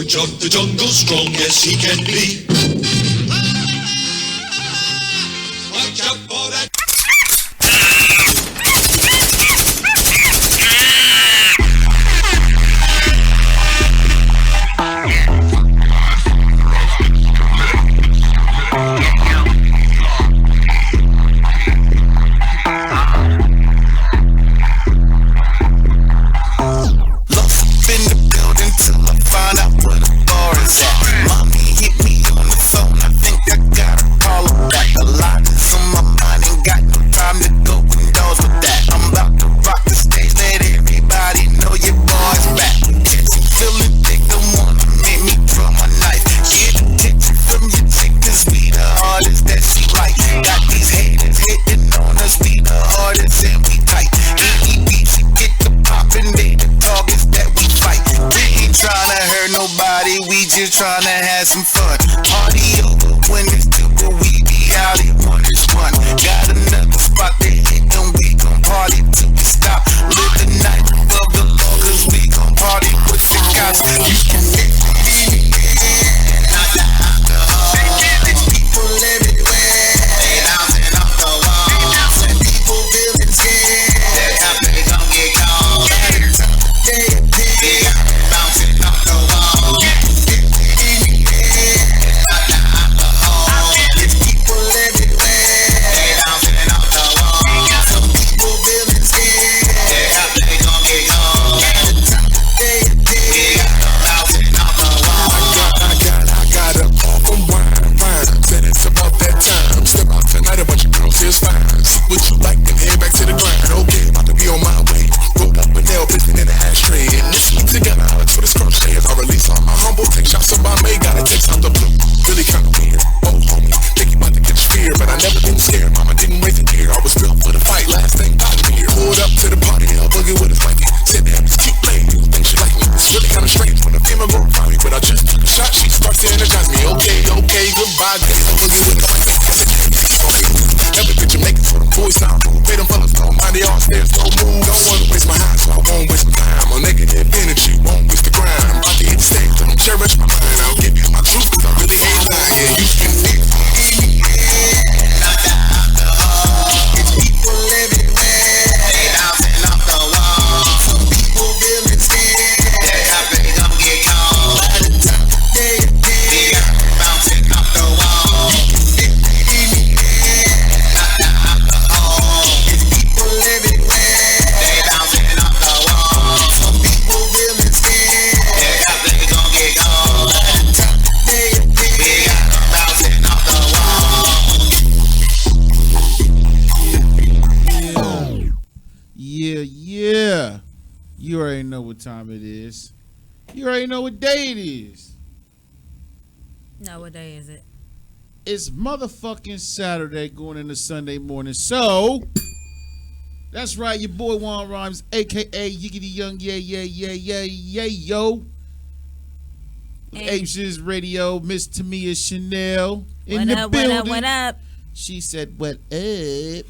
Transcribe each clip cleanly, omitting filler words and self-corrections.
George of the jungle, strong as he can be. Watch out for that. Trying to have some fun. Party over when it's due, but we be out here when it's fun. Got another spot to hit, and we gon' party till we stop. Live the night above the law, cause we gon' party with the cops. You can get me, not the alcohol. There's people everywhere, they bouncing off the wall. Some people feeling scared, that's how they gon' get caught. They bouncing off the wall. It's fine. See what you like and head back to the grind. Okay, about to be on my way. Rolled up a nail piston in the ashtray. And this week together, Alex for the scrub stay. As I release on my humble take shots of my May. Got a text out the blue. Really kinda weird. Oh, homie, think you about to catch fear. But I never been scared. Mama didn't raise a tear. I was built for the fight. Last thing got me here. Pulled up to the party. I boogie with a wifey. Said damn, this cute lady. You think she like me? It's really kinda strange when a female girl find me. But I just took a shot. She starts to energize me. Okay, goodbye. Day. I boogie with a wifey. Never get you making for them boys sound cool. Pay them fellas don't mind the arts, there's no move. Don't wanna waste my time, so I won't waste my time on negative energy, won't waste the grind. About to hit the stage, don't cherish my mind. I'll give you my truth, cause I really ain't lying. You can feel me, not the alcohol. It's people everywhere, they bouncing off the wall. Some people feeling scared, that's how they gon' get caught. By the time they bouncing off the wall. Yeah. You already know what time it is. You already know what day it is. No, what day is it? It's motherfucking Saturday going into Sunday morning. So, that's right, your boy Juan Rhymes, a.k.a. Yiggity Young, yo. Asia's Radio, Miss Tamia Chanel in the building. What up? She said, what up?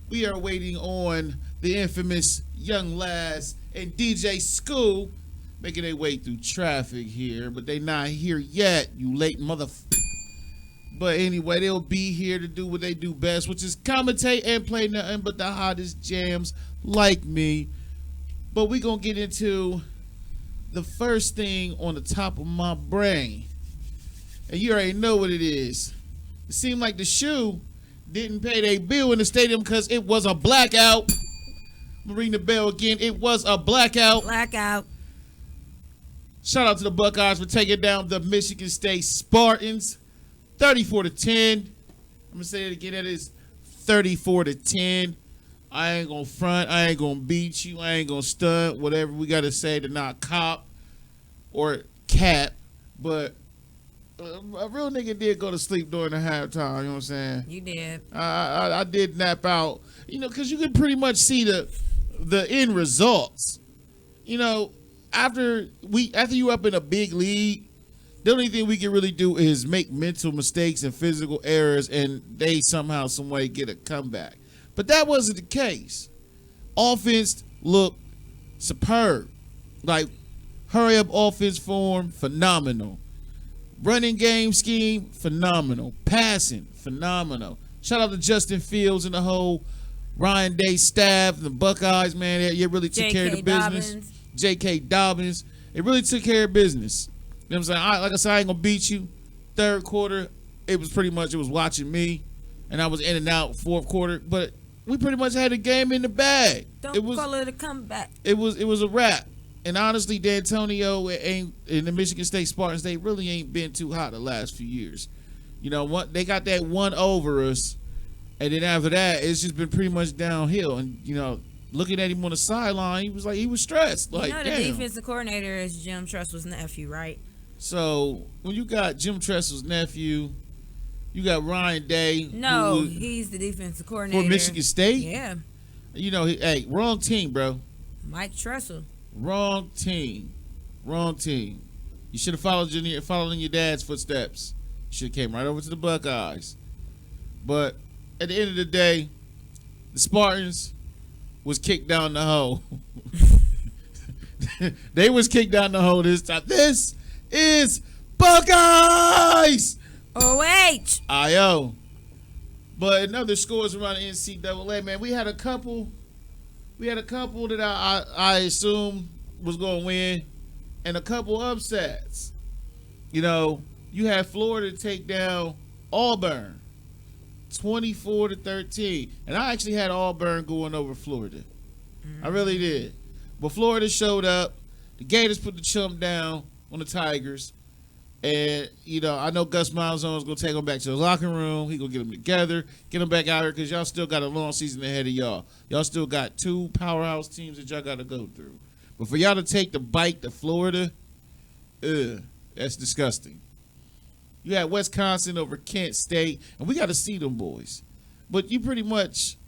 We are waiting on the infamous Young Lass and DJ School making their way through traffic here, but they not here yet, you late But anyway, they'll be here to do what they do best, which is commentate and play nothing but the hottest jams like me. But we gonna get into the first thing on the top of my brain. And you already know what it is. It seemed like the shoe didn't pay their bill in the stadium because it was a blackout. I'm gonna ring the bell again. It was a blackout. Shout out to the Buckeyes for taking down the Michigan State Spartans. 34-10. I'm gonna say it again. That is 34-10. I ain't gonna front. I ain't gonna beat you. I ain't gonna stunt. Whatever we gotta say to not cop or cap. But a real nigga did go to sleep during the halftime. You know what I'm saying? You did. I did nap out. You know, because you can pretty much see the end results. You know, after you up in a big league, the only thing we can really do is make mental mistakes and physical errors, and they somehow, some way get a comeback. But that wasn't the case. Offense looked superb. Like, Hurry up offense form, phenomenal. Running game scheme, phenomenal. Passing, phenomenal. Shout out to Justin Fields and the whole Ryan Day staff and the Buckeyes, man. They really took care of the business. Dobbins. J.K. Dobbins. It really took care of business. You know what I'm saying? Like I said, I ain't going to beat you. Third quarter, it was watching me, and I was in and out fourth quarter. But we pretty much had the game in the bag. Don't call it a comeback. It was a wrap. And honestly, D'Antonio and the Michigan State Spartans, they really ain't been too hot the last few years. You know what? They got that one over us, and then after that, it's just been pretty much downhill. And you know, looking at him on the sideline, he was stressed. Like, the damn. defensive coordinator is Jim Tressel's nephew, right? So when you got Jim Tressel's nephew, you got Ryan Day. No, he's the defensive coordinator for Michigan State. Yeah, You know, hey, wrong team, bro. Mike Tressel. Wrong team. You should have followed in your dad's footsteps. You should have came right over to the Buckeyes. But at the end of the day, the Spartans was kicked down the hole. They was kicked down the hole this time. This is Buckeyes! OH! I.O. But in other scores around the NCAA, man, we had a couple that I assumed was going to win, and a couple upsets. You know, you had Florida take down Auburn, 24-13, and I actually had Auburn going over Florida. I really did. But Florida showed up. The Gators put the chump down on the Tigers. And, you know, I know Gus Malzahn is going to take them back to the locker room. He's going to get them together, get them back out here because y'all still got a long season ahead of y'all. Y'all still got two powerhouse teams that y'all got to go through. But for y'all to take the bite to Florida, that's disgusting. You had Wisconsin over Kent State, and we got to see them boys. But you pretty much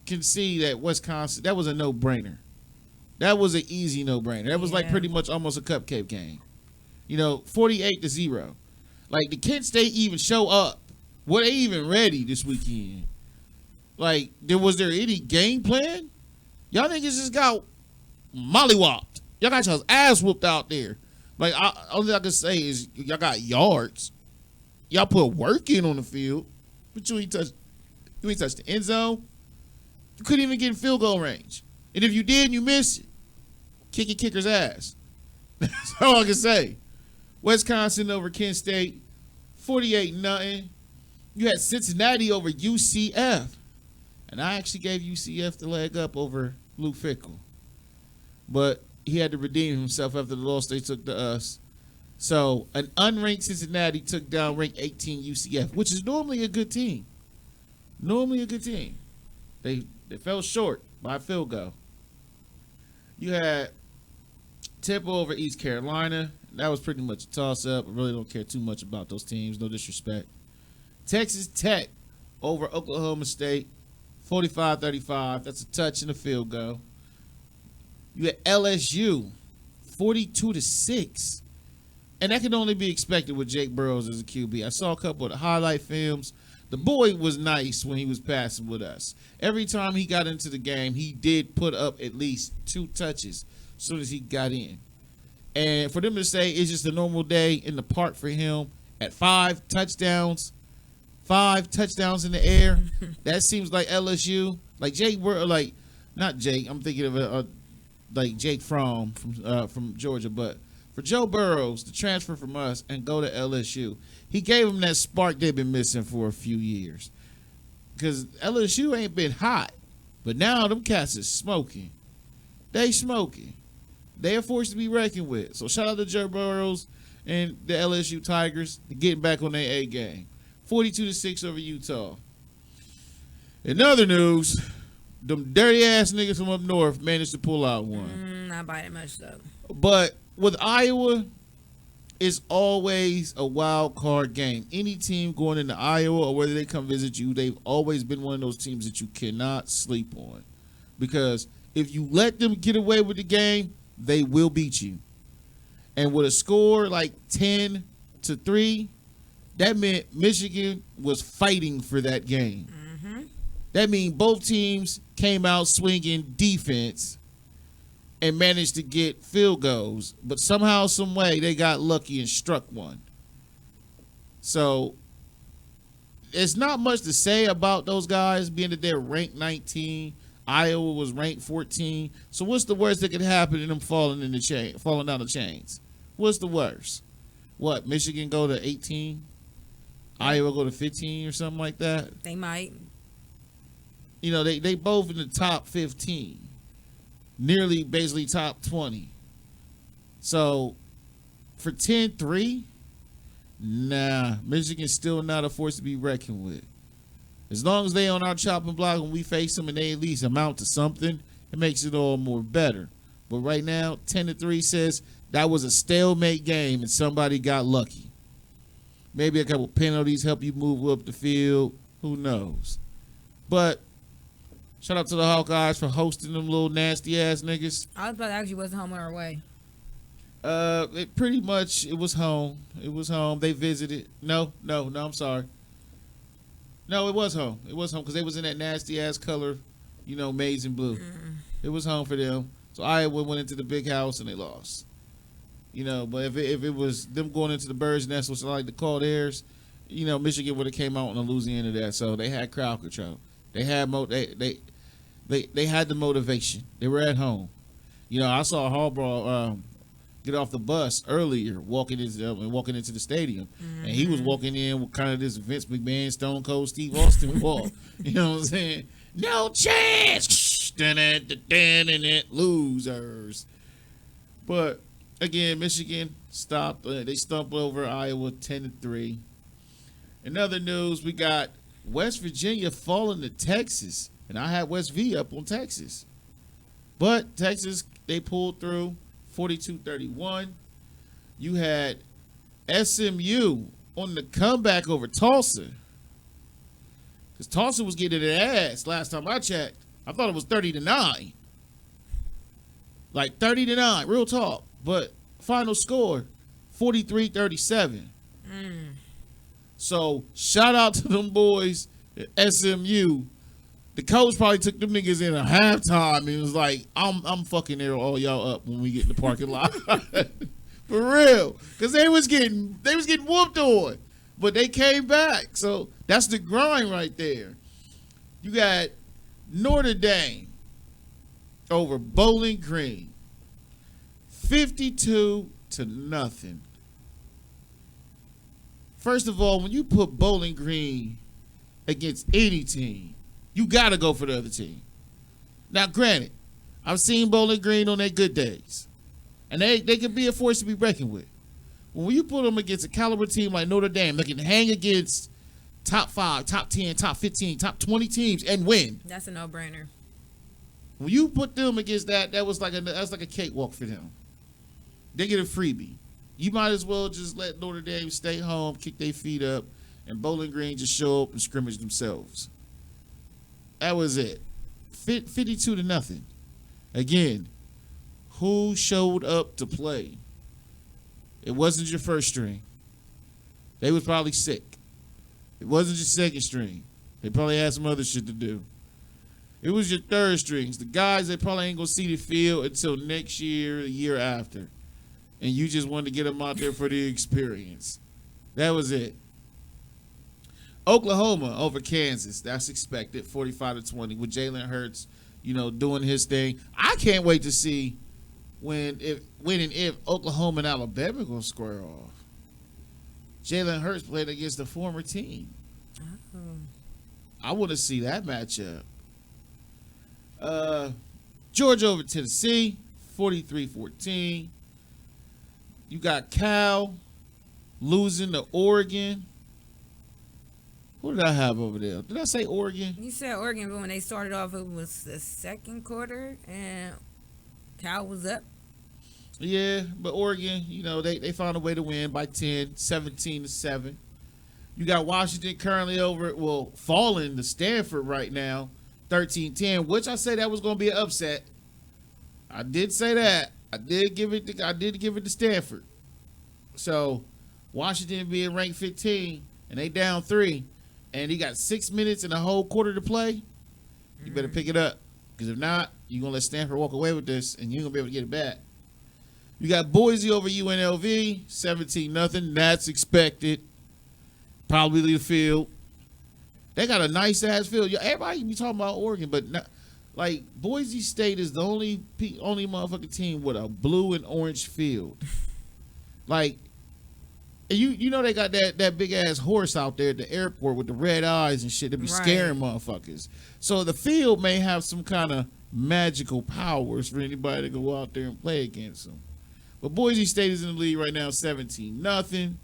can see that Wisconsin, that was a no-brainer. That was an easy no-brainer. That was like pretty much almost a cupcake game. You know, 48-0. Like, did Kent State even show up? Were they even ready this weekend? Like, was there any game plan? Y'all niggas just got mollywopped. Y'all got y'all's ass whooped out there. Like, only I can say is y'all got yards. Y'all put work in on the field, but you ain't touched the end zone. You couldn't even get in field goal range. And if you did and you missed it, kick your kicker's ass. That's all I can say. Wisconsin over Kent State, 48-0. You had Cincinnati over UCF. And I actually gave UCF the leg up over Luke Fickell. But he had to redeem himself after the loss they took to us. So an unranked Cincinnati took down ranked 18 UCF, which is normally a good team. They fell short by a field goal. You had Temple over East Carolina. That was pretty much a toss-up. I really don't care too much about those teams. No disrespect. Texas Tech over Oklahoma State, 45-35. That's a touch and a field goal. You had LSU, 42-6. And that can only be expected with Jake Burrows as a QB. I saw a couple of the highlight films. The boy was nice when he was passing with us. Every time he got into the game, he did put up at least 2 touches as soon as he got in. And for them to say it's just a normal day in the park for him at 5 touchdowns in the air, that seems like LSU. Like Jake, like not Jake. I'm thinking of like Jake from Georgia, but for Joe Burrows to transfer from us and go to LSU, he gave him that spark they've been missing for a few years. Because LSU ain't been hot, but now them cats is smoking. They smoking. They are forced to be reckoned with. So shout out to Joe Burrows and the LSU Tigers getting back on their A game. 42-6 over Utah. In other news, them dirty ass niggas from up north managed to pull out one. Not by that much though. But with Iowa, it's always a wild card game. Any team going into Iowa or whether they come visit you, they've always been one of those teams that you cannot sleep on. Because if you let them get away with the game, they will beat you. And with a score like 10-3, that meant Michigan was fighting for that game. That means both teams came out swinging defense and managed to get field goals, but somehow, some way, they got lucky and struck one. So it's not much to say about those guys, being that they're ranked 19. Iowa was ranked 14. So what's the worst that could happen to them falling down the chains? What's the worst? What, Michigan go to 18? Iowa go to 15 or something like that? They might. You know, they both in the top 15. Nearly basically top 20. So for 10-3, nah, Michigan's still not a force to be reckoned with. As long as they on our chopping block when we face them and they at least amount to something, it makes it all more better. But right now, 10-3 says that was a stalemate game and somebody got lucky. Maybe a couple penalties help you move up the field. Who knows? But shout out to the Hawkeyes for hosting them little nasty ass niggas. I was about to ask you, was it home or away? It was home. It was home. They visited. No, I'm sorry. No, it was home. It was home because they was in that nasty ass color, maize and blue. It was home for them. So Iowa went into the big house and they lost. But if it was them going into the bird's nest, which I like to call theirs, Michigan would have came out on the losing end of that. So they had crowd control. They had they had the motivation. They were at home. I saw Harbaugh get off the bus earlier, walking into the stadium, and he was walking in with kind of this Vince McMahon, Stone Cold Steve Austin walk. You know what I'm saying? No chance, losers. But again, Michigan stopped. They stumbled over Iowa 10-3. In other news, we got West Virginia falling to Texas, and I had West V up on Texas, but Texas, they pulled through 42-31. You had SMU on the comeback over Tulsa, because Tulsa was getting their ass last time I checked. I thought it was 30-9, like 30-9, real talk. But final score 43-37. So shout out to them boys at SMU. The coach probably took them niggas in a halftime and was like, I'm fucking there all y'all up when we get in the parking lot. For real. Because they was getting whooped on. But they came back. So that's the grind right there. You got Notre Dame over Bowling Green. 52-0. First of all, when you put Bowling Green against any team, you got to go for the other team. Now, granted, I've seen Bowling Green on their good days, and they can be a force to be reckoned with. When you put them against a caliber team like Notre Dame, they can hang against top 5, top 10, top 15, top 20 teams and win. That's a no-brainer. When you put them against that's like a cakewalk for them. They get a freebie. You might as well just let Notre Dame stay home, kick their feet up, and Bowling Green just show up and scrimmage themselves. That was it. 52-0. Again, who showed up to play? It wasn't your first string. They was probably sick. It wasn't your second string. They probably had some other shit to do. It was your third strings. The guys that probably ain't going to see the field until next year, the year after. And you just wanted to get them out there for the experience. That was it. Oklahoma over Kansas. That's expected. 45-20 with Jalen Hurts, doing his thing. I can't wait to see when and if Oklahoma and Alabama going to square off. Jalen Hurts played against a former team. Oh. I want to see that matchup. Georgia over Tennessee, 43-14. You got Cal losing to Oregon. Who did I have over there? Did I say Oregon? You said Oregon, but when they started off, it was the second quarter, and Cal was up. Yeah, but Oregon, they found a way to win by 10, 17-7. You got Washington currently falling to Stanford right now, 13-10, which I say that was going to be an upset. I did say that. I did give it to Stanford. So Washington being ranked 15 and they down 3, and he got 6 minutes and a whole quarter to play. You better pick it up, because if not, You're going to let Stanford walk away with this, and you're going to be able to get it back. You got Boise over UNLV, 17-0. That's expected. Probably the field. They got a nice-ass field. Everybody be talking about Oregon, but not, like, Boise State is the only motherfucking team with a blue and orange field. Like, you know they got that big-ass horse out there at the airport with the red eyes and shit that be scaring motherfuckers. So the field may have some kind of magical powers for anybody to go out there and play against them. But Boise State is in the lead right now, 17-0.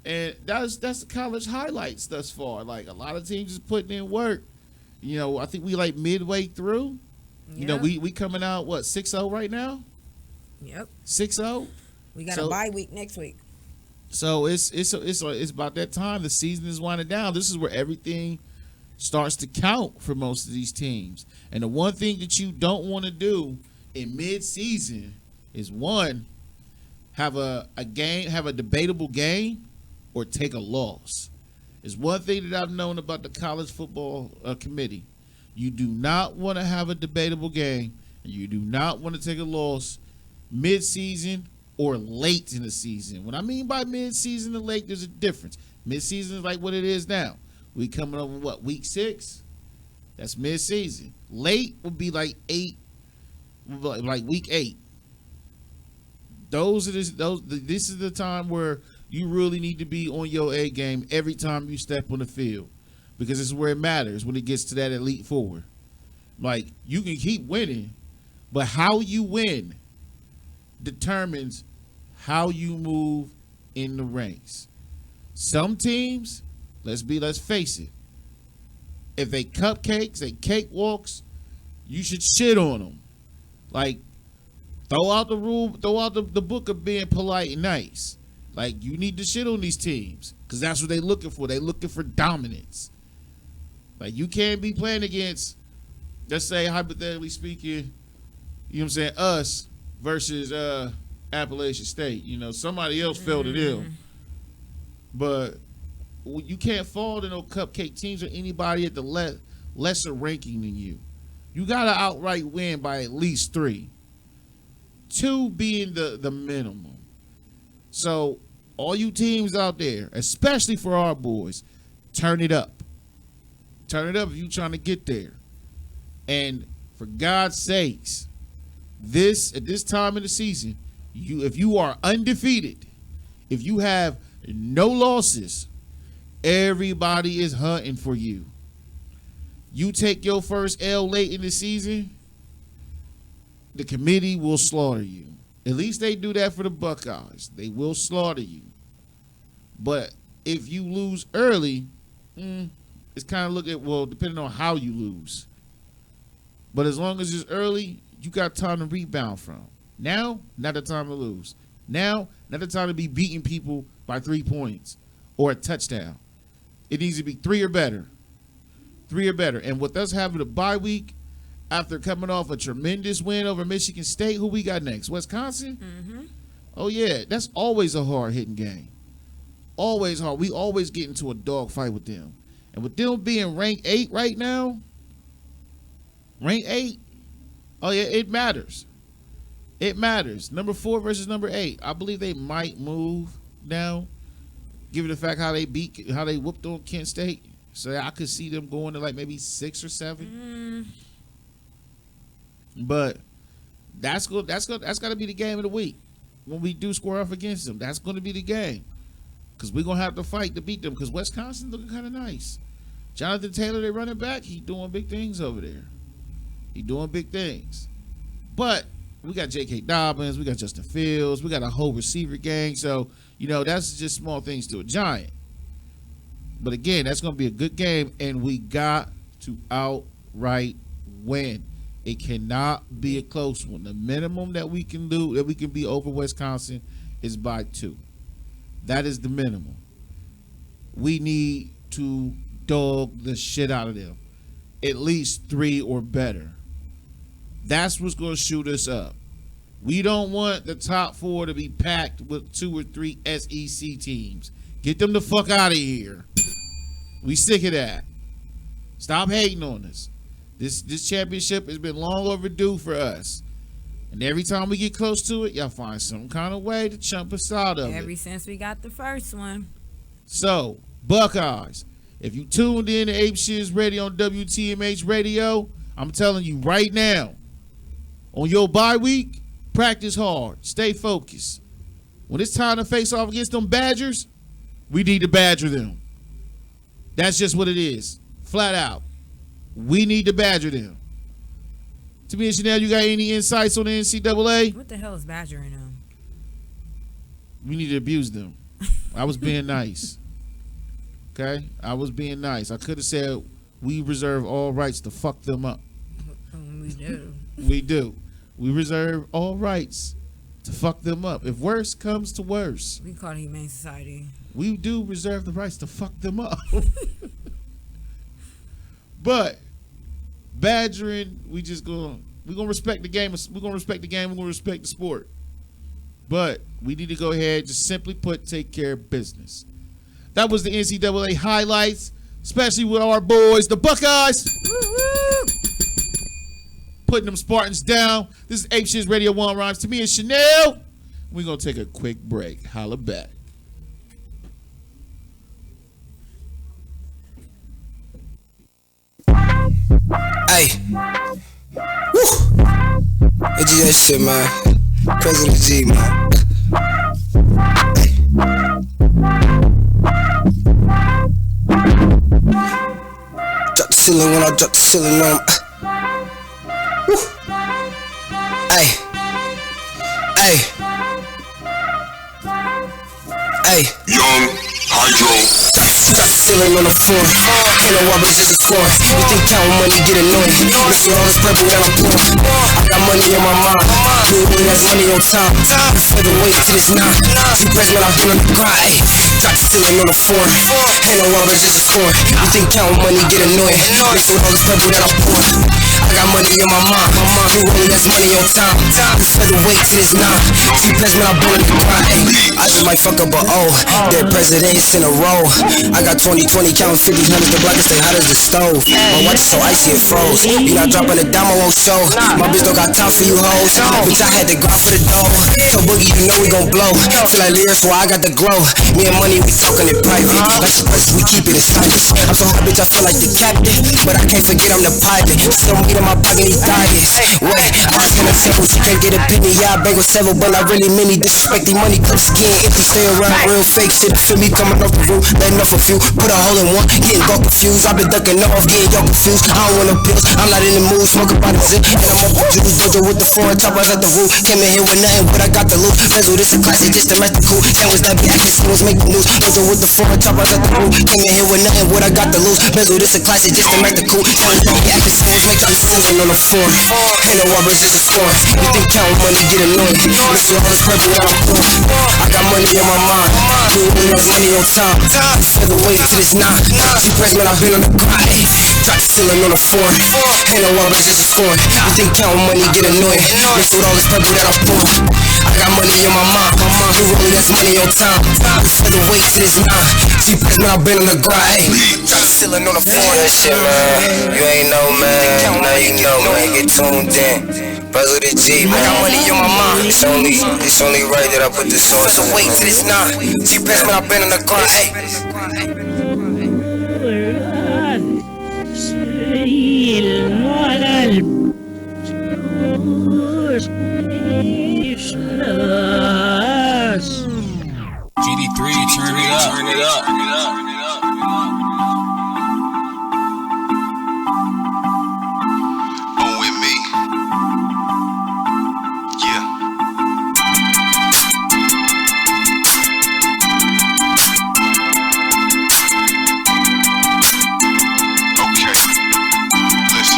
And that's the college highlights thus far. Like, a lot of teams is putting in work. You know, I think we like midway through. Yep. You know, we coming out, what, 6-0 right now? Yep. 6-0? We got a bye week next week. So it's about that time. The season is winding down. This is where everything starts to count for most of these teams. And the one thing that you don't want to do in mid-season is, one, have a debatable game or take a loss. It's one thing that I've known about the college football committee. You do not want to have a debatable game, and you do not want to take a loss mid-season or late in the season. What I mean by mid-season and late, there's a difference. Mid-season is like what it is now. We coming over what, week 6? That's mid-season. Late would be like week 8. This is the time where you really need to be on your A game every time you step on the field, because this is where it matters when it gets to that Elite Four. Like, you can keep winning, but how you win determines how you move in the ranks. Some teams, let's face it, if they cupcakes, they cakewalks, you should shit on them. Like, throw out the book of being polite and nice. Like, you need to shit on these teams, because that's what they're looking for. They're looking for dominance. Like, you can't be playing against, let's say, hypothetically speaking, you know what I'm saying, us versus Appalachian State. You know, somebody else fell to them. But you can't fall to no cupcake teams or anybody at the lesser ranking than you. You got to outright win by at least 3. 2 being the minimum. So, all you teams out there, especially for our boys, turn it up. Turn it up if you're trying to get there. And for God's sakes, at this time of the season, if you are undefeated, if you have no losses, everybody is hunting for you. You take your first L late in the season, the committee will slaughter you. At least they do that for the Buckeyes. They will slaughter you. But if you lose early, it's kind of depending on how you lose. But as long as it's early, you got time to rebound from. Now, not the time to lose. Now, not the time to be beating people by 3 points or a touchdown. It needs to be 3 or better. 3 or better. And with us having a bye week, after coming off a tremendous win over Michigan State, who we got next? Wisconsin? Mm-hmm. Oh, yeah. That's always a hard-hitting game. Always hard. We always get into a dogfight with them. And with them being ranked 8 right now, rank 8, oh, yeah, it matters. It matters. Number 4 versus number 8. I believe they might move now, given the fact how they whooped on Kent State. So I could see them going to like maybe 6 or 7. But that's got to be the game of the week when we do square off against them. That's going to be the game, because we're going to have to fight to beat them, because Wisconsin's looking kind of nice. Jonathan Taylor, their running back, he's doing big things over there. He's doing big things. But we got J.K. Dobbins, we got Justin Fields, we got a whole receiver gang. So, you know, that's just small things to a giant. But again, that's going to be a good game, and we got to outright win. It cannot be a close one. The minimum that we can do, that we can be over Wisconsin, is by 2. That is the minimum. We need to dog the shit out of them. At least 3 or better. That's what's going to shoot us up. We don't want the top 4 to be packed with 2 or 3 SEC teams. Get them the fuck out of here. We sick of that. Stop hating on us. This championship has been long overdue for us. And every time we get close to it, y'all find some kind of way to chump us out of Ever it. since we got the first one. So, Buckeyes, if you tuned in to Ape Shiz Radio on WTMH Radio, I'm telling you right now, on your bye week, practice hard. Stay focused. When it's time to face off against them Badgers, we need to badger them. That's just what it is. Flat out. We need to badger them. To me and Chanel, you got any insights on the NCAA? What the hell is badgering them? We need to abuse them. I was being nice. Okay? I was being nice. I could have said we reserve all rights to fuck them up. We do. We do. We reserve all rights to fuck them up. If worse comes to worse, We call it Humane Society. we do reserve the rights to fuck them up. But badgering, we're gonna respect the game. We're gonna respect the game. We're gonna respect the sport. But we need to go ahead, just simply put, take care of business. That was the NCAA highlights, especially with our boys, the Buckeyes, putting them Spartans down. This is Ape Shiz Radio 1 Rhymes. To me and Chanel. We're gonna take a quick break. Holla back. Hey. Woo. What you that shit, man? President G, man. Hey. Drop the ceiling when I drop the ceiling on 'em. Woo. Hey. Hey. Hey. Young Hydro. Drop the ceiling on the floor. Ain't no rubbers, just a score. You think counting money get annoying? Mix with all this purple that I'm pouring. I got money in my mind. New money, that's money on time. For the weight to this nine. Two press when I've been on the grind. Drop the ceiling on the floor. Ain't no rubbers, just a score. You think counting money get annoying? Mix with all this purple that I'm pouring. I got money in my mind. New money, that's money on time. For the weight to this nine. Two press when I've been on the grind. I just might fuck up a O. Dead presidents in a row. I got 20/20 counting 50 hundreds. The block and stay hot as the stove. My watch is so icy it froze. You not dropping a dime, I won't show. My bitch don't got time for you hoes. Bitch, I had to grind for the dough. So Boogie, you know we gon' blow. Feel like lyrics, why I got the glow. Me and money, we talking in private. Like surprises, we keep it in silence. I'm so hot, bitch, I feel like the captain. But I can't forget I'm the pilot. Still meat in my pocket, he diets. Wait, I was gonna table. She can't get a penny. Yeah, I bang with several, but not really many. Disrespect the money, clips getting empty. Stay around real fake shit. Feel me coming off the roof, letting off a few. Put a hole in one, getting all confused. I've been ducking off, getting y'all confused. I don't want no pills, I'm not in the mood. Smoke about a zip, and I'm up the juice. Dojo with the foreign choppers at the roof. Came in here with nothing, but I got the loot. Bezel, this a classic, just to match the cool. Sandwich that be acting, someone's make the news. Dojo with the foreign choppers at the roof. Came in here with nothing, but I got the loot. Bezel, this a classic, just to match the cool. Sandwich that be acting, someone's make the news. On the floor, ain't no rubbers, just a score. You think counting money get annoying? Mix with all this purple that I'm pouring. I got money in my mind. New money, that's money on time. For the weight to this nine. Two press, man, I've been on the grind. Drop the ceiling on the floor. Ain't no rubbers, just a score. You think counting money get annoying? Mix with all this purple that I'm pouring. I got money in my mind. New money, that's money on time. For the weight to this nine. Two press, man, I've been on the grind. Drop the ceiling on the floor. That shit, man. You ain't know, man. Now you know, man. Get tuned in. Buzzle the G, man. I got money in my mind. It's only right that I put this on. So wait till it's nine. T-Press, man, I've been on the grind. GD3, turn it up. Turn it up. On with me. Yeah. Okay. Listen.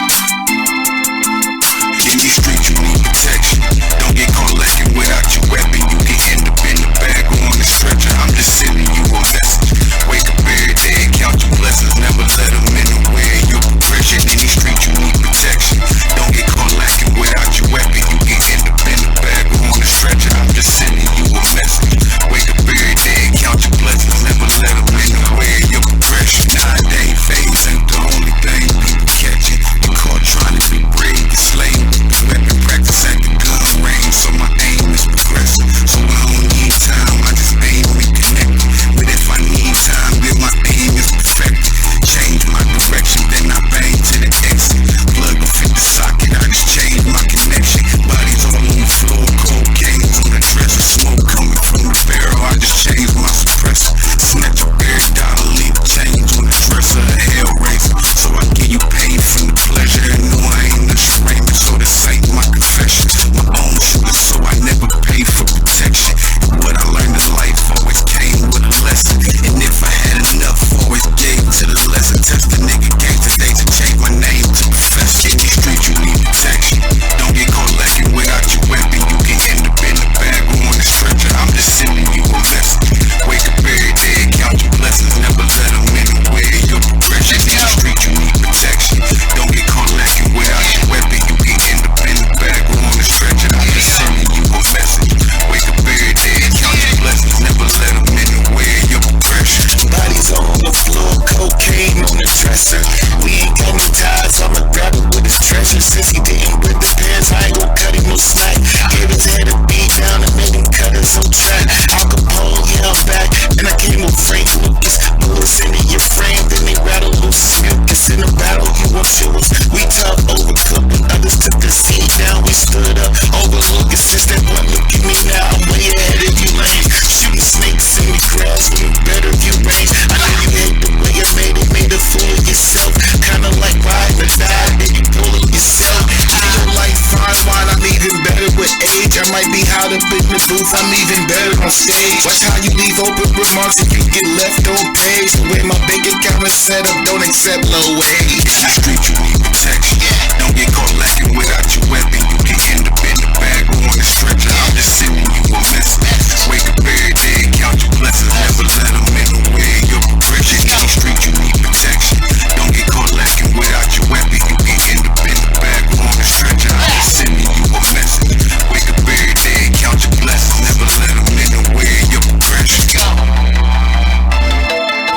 spit in the booth, I'm even better on stage. Watch how you leave open remarks if you get left on page. The way my bank account is set up, don't accept low wage. In the street, you need protection. Don't get caught lacking without your weapon. You can end up in the bag or on the stretcher. I'm just sending you a message. Wake up every day, count your blessings. Never let them in the way of your progression. In the street, you need protection. Don't get caught lacking without your weapon. You can end up in the bag or on the stretcher. I'm just sending you a message. Wake up every day, count your blessings. Never let them in the way of your progression.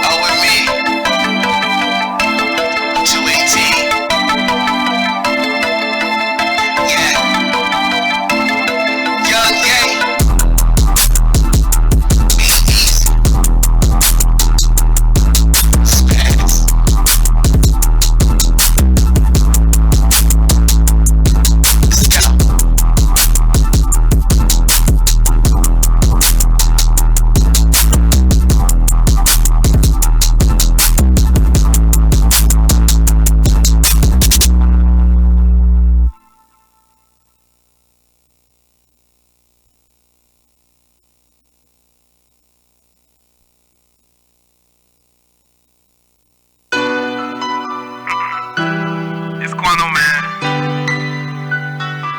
Oh, with me. 218. Yeah. Young Gang. Big East. Spaz. Let's go. It's Quando, man.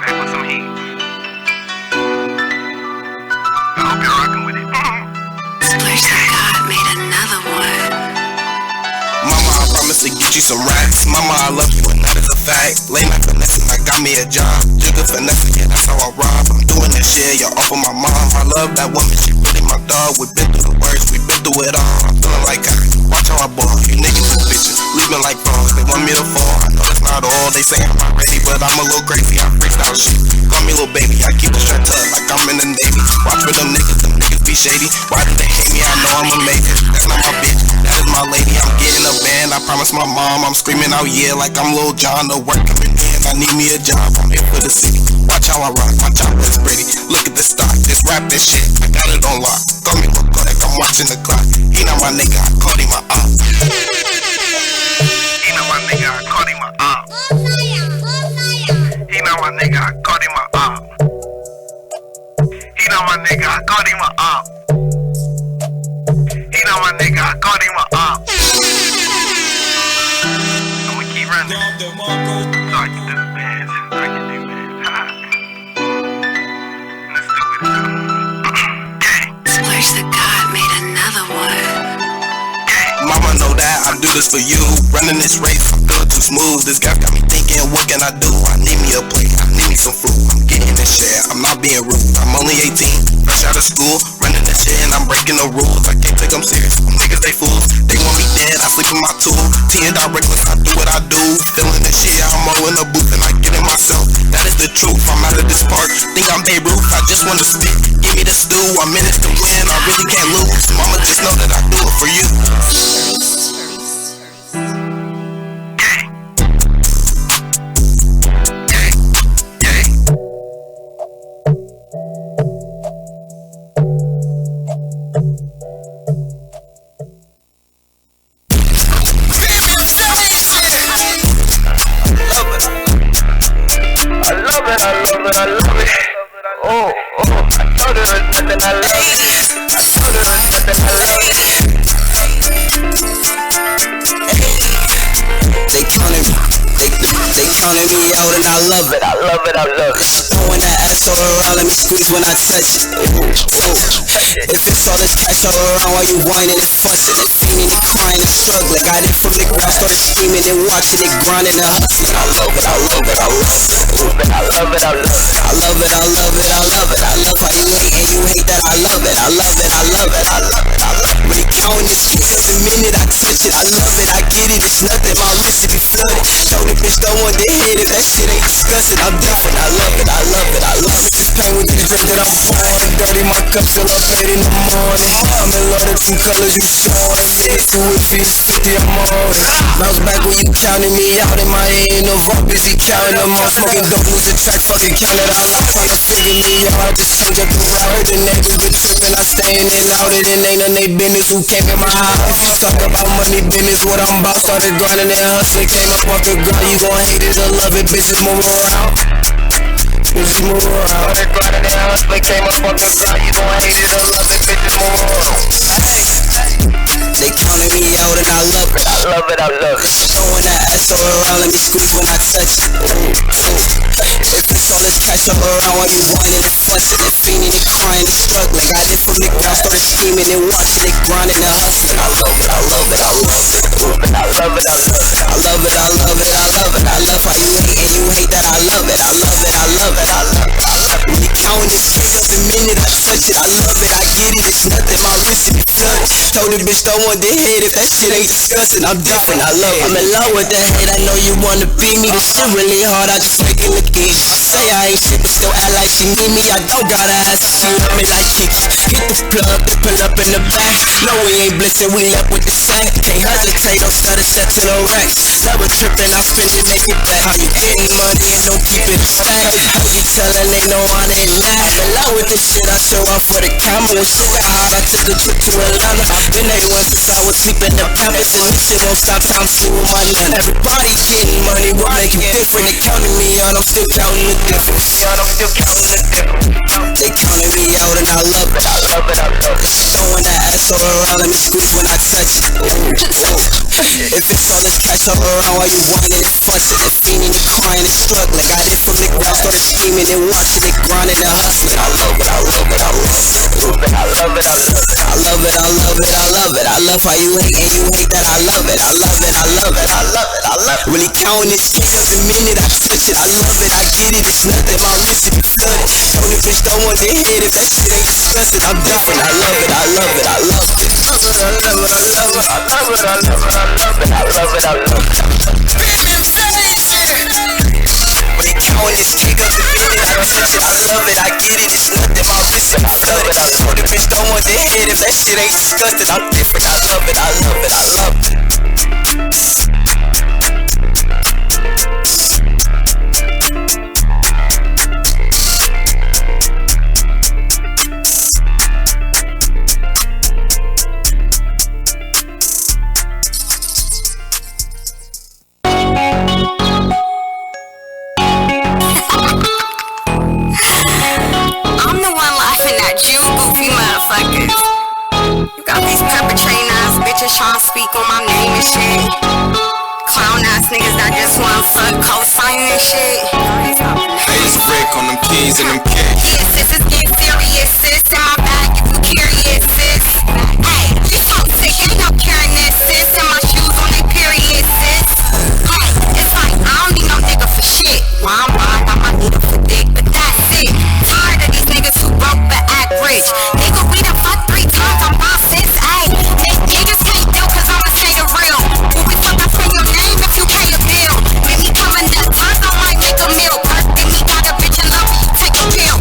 Back with some heat. I hope you're rocking with it. Splash that God made another one. Mama, I promise to get you some racks. Mama, I love you, and that is a fact. Lay my finesse, I got me a job. Jigga finesse, yeah, that's how I rob. I'm doing this shit, you're off of my mom. I love that woman, she really my dog. We been through the worst, we been through it all. I'm feeling like I watch how I ball. You niggas and bitches, leaving like frogs. They want me to fall, I know that's not all. They say I'm not ready, but I'm a little crazy. I freestyle shit. Call me little baby, I keep it strapped up like I'm in the Navy. Watch for them niggas be shady. Why do they hate me? I know I'm amazing. That's not my bitch, that is my lady. I'm getting a band, I promise my mom. I'm screaming out, yeah, like I'm Lil Jon. The work coming in, I need me a job. I'm here for the city. Watch how I rock, my top is pretty. Look at the stock, this rap, this shit, I got it on lock. Call me look like I'm watching the clock. He not my nigga, I called him my op. He not my nigga, I called him my op. He not my nigga, I called him my op. He not my nigga, I called him my op. He not my nigga, I called him my op. I'ma keep running. So I can do the bands. I can do bands. Let's do it. Splash that God made another one. Mama know that I do this for you. Running this race, I'm feeling too smooth. This guy got me thinking, what can I do? I need me a plate, I need me some food. I'm getting this shit, I'm not being rude. I'm only 18, fresh out of school. Running this shit and I'm breaking the rules. I can't take them serious, them niggas they fools. They want me dead, I sleep in my tool. T and directless, I do what I do. Feeling this shit, I'm all in the booth and I get it myself. That is the truth, I'm out of this park. Think I'm Babe Ruth, I just wanna spit. Give me the stew, I'm in it to win, I really can't lose. Mama just know that I do it for you. Counting me out and I love it, I love it, I love it. Throwing that ass all around, let me squeeze when I touch it. If it's all this cash all around while you whining and fussing and fiending and crying and struggling, got it from the ground, started scheming and watching it grinding and hustling. I love it, I love it, I love it. I love it, I love it. I love it, I love it, I love it. I love how you hate and you hate that. I love it, I love it, I love it, I love it, I love it. When you counting this shit, the minute I touch it, I love it, I get it, it's nothing. My wrist it be flooded. Show the bitch don't want to hit it, that shit ain't disgusting. I'm different, I love it, I love it, I love it. This pain with this drink that I'm pouring, dirty my cup till up 8 in the morning. I'm in love with some colors you showing, yeah, do it for you 50, I'm on it. Bounce back when you counting me out in my head, no vault, busy counting them all. Smoking don't lose the track, fucking count it out. I'm trying to figure me out, I just change up the route. Heard the neighbors been tripping, I stay in and out. It ain't none they business who came in my house. If you talk about money business, what I'm about, started grinding and hustling. Came up off the ground, you gon' hate it or love it, bitches move around. bitches move around. All that grinding and hustling came up on the ground. You don't hate it or love it, bitches move around. They counting me out and I love it. I love it, I love it. Throwing that ass all around, let me squeeze when I touch it. If it's all this cash all around while you whining and fussing and fiending and crying and struggling, got it from the ground, started scheming and watching it, grinding and hustling. I love it, I love it, I love it. I love it, I love it. I love it, I love it, I love it. I love how you hate and you hate that. I love it, I love it, I love it, I love it. When you counting this cake up the minute I touch it, I love it, I get it, it's nothing, my wrist be flooded. Told the bitch don't want the head if that shit ain't disgusting. I'm different, I love it. I'm in love with the hate, I know you wanna be me. This shit really hard, I just make it look easy. She say I ain't shit, but still act like she need me. I don't gotta ask her, she love me like Kiki. Hit the plug, they pull up in the back. No, we ain't blitzing, we left with the sack. Can't hesitate, don't stutter, step to the racks. Never tripping, I spend it, make it back. How you getting money and don't keep it stacked? Heard you telling they know I didn't act. I'm in love with this shit, I show off for the camera. When shit got hot, I took a trip to Atlanta. I've been A1 since I was sleeping in Pampers, and this shit won't stop till I'm sleeping with my nana. Everybody getting money, what make you different? They counting me out, I'm still counting the difference. They counting me out and I love it. I love it, I love it. Throwing that ass all around, let me squeeze when I touch it. If it's all this cash all around while you whining and fussing and fiending and crying and struggling, got it from the ground, started scheming and watching it, grinding and hustling. I love it, I love it, I love it. I love it, I love it. I love it, I love it, I love it. I love how you hate and you hate that. I love it, I love it, I love it, I love it, I love it. Really counting this cake up the minute I touch it. I love it, I get it, it's nothing. My wrist be flooded. Told the bitch don't want the head if that shit ain't disgusting. I'm different, I love it, I love it, I love it. I love it, I love it, I love it. I love it, I love it, I love it. I love it, I love it. Really counting this cake up the minute I touch it. I love it, I get it, it's nothing. My wrist be flooded. Told the bitch don't want the head if that shit ain't disgusting. I'm different, I love it, I love it, I love it. I'm the one laughing at you, goofy motherfuckers. You got these perpetrating ass bitches trying to speak on my name and shit. Clown ass niggas that just want fuck co-sign and shit. Hey, it's Rick on them keys and them kicks. Yeah, sis, it's getting serious, sis. In my bag, if you curious, sis. Hey, you so sick, ain't no carrying this, sis. And my shoes on they period, sis. Hey, it's like, I don't need no nigga for shit. Why I'm blind, I might need him for dick, but that's it. Tired of these niggas who broke but act rich. Nigga, we done fucked 3 times, I'm boss, sis. Hey, these niggas can't deal cause I'ma say the real. When we fuck, I say your name if you pay a bill. Make me come in that time, I might make a meal. First thing me got a bitch in love, you take a pill.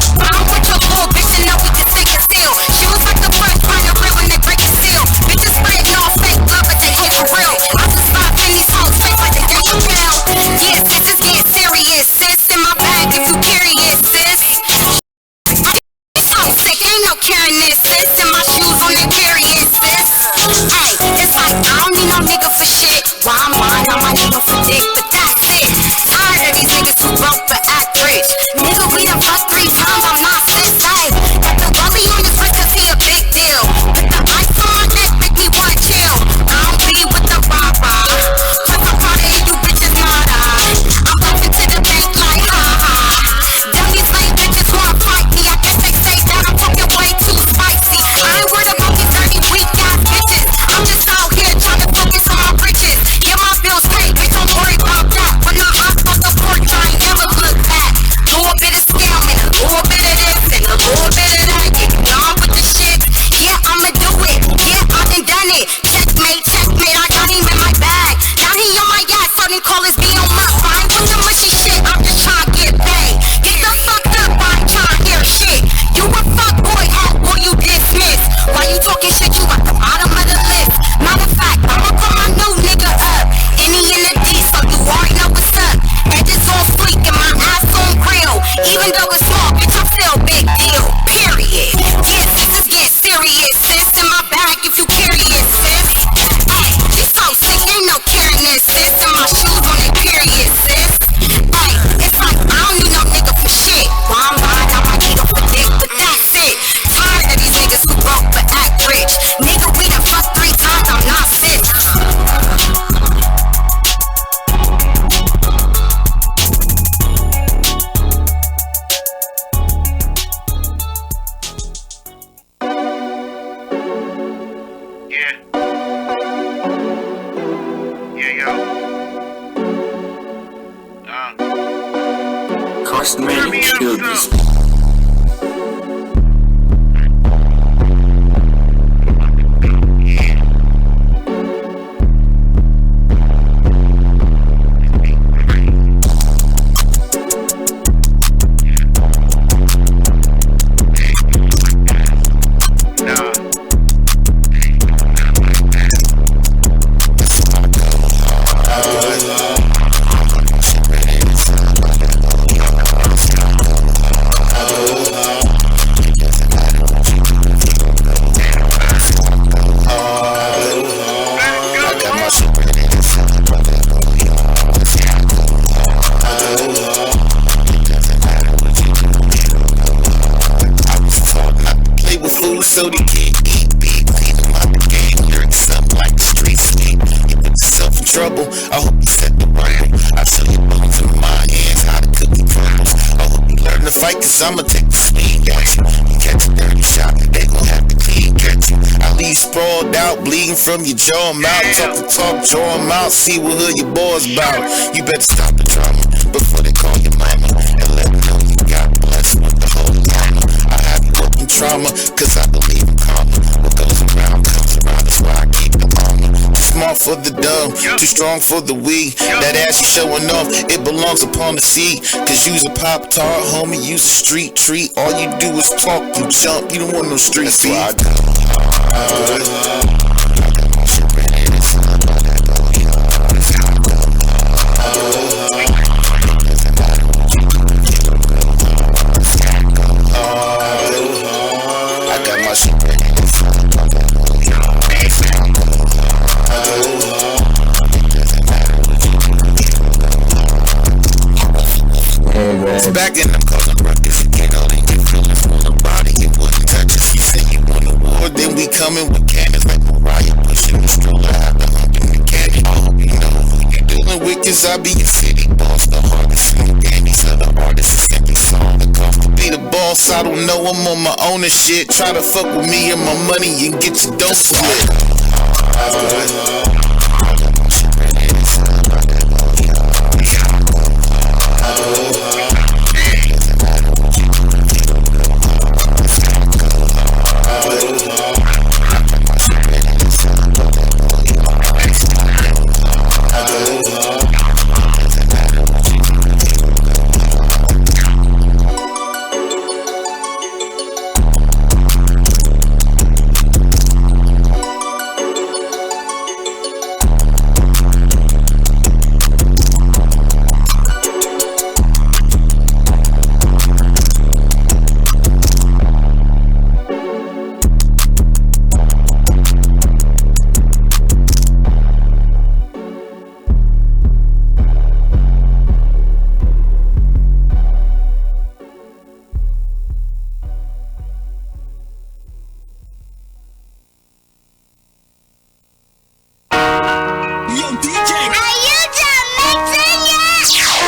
Boss man, you killed this. So they can't eat beat, clean them out the game, learn something like the street sweep. You put yourself in trouble, I hope you set the rumble. I tell you bones in my hands, how to cook the crumbles. I hope you learn to fight, cause I'ma take the swing at you. You catch a dirty shot, they gon' have to clean catch you. I leave sprawled out, bleeding from your jaw and mouth. Talk the talk, draw them out, see what hood your boys bout. You better stop the drama before they call your mama, and let them know you got blessed with the whole llama. I have you working trauma, cause I believe in karma. What goes around comes around, that's why I keep the armor. Too smart for the dumb, too strong for the weak. That ass you showing off, it belongs upon the seat. Cause you's a pop tart, homie, you's a street treat. All you do is talk, you jump, you don't want no street beef. That's why I go hard. I got my shit ready to slap, I got go hard. That's how I go hard. Doesn't matter what you do, if you don't go hard. That's how I go hard. I got my shit ready to slap, I got go hard. That's how I go hard. Doesn't matter what you do, if you don't go hard. It's back in them causing ruckus again, all in your feelings on the body, it wouldn't touch us. You say you want a war, then we coming with cannons like Mariah pushing the stroller out the hump in the cannon. I hope you know who you dealing with, cause I be your city boss, the hardest in the game. These other artists is simply song the cost to be the boss. I don't know, I'm on my own and shit. Try to fuck with me and my money and get your dope split.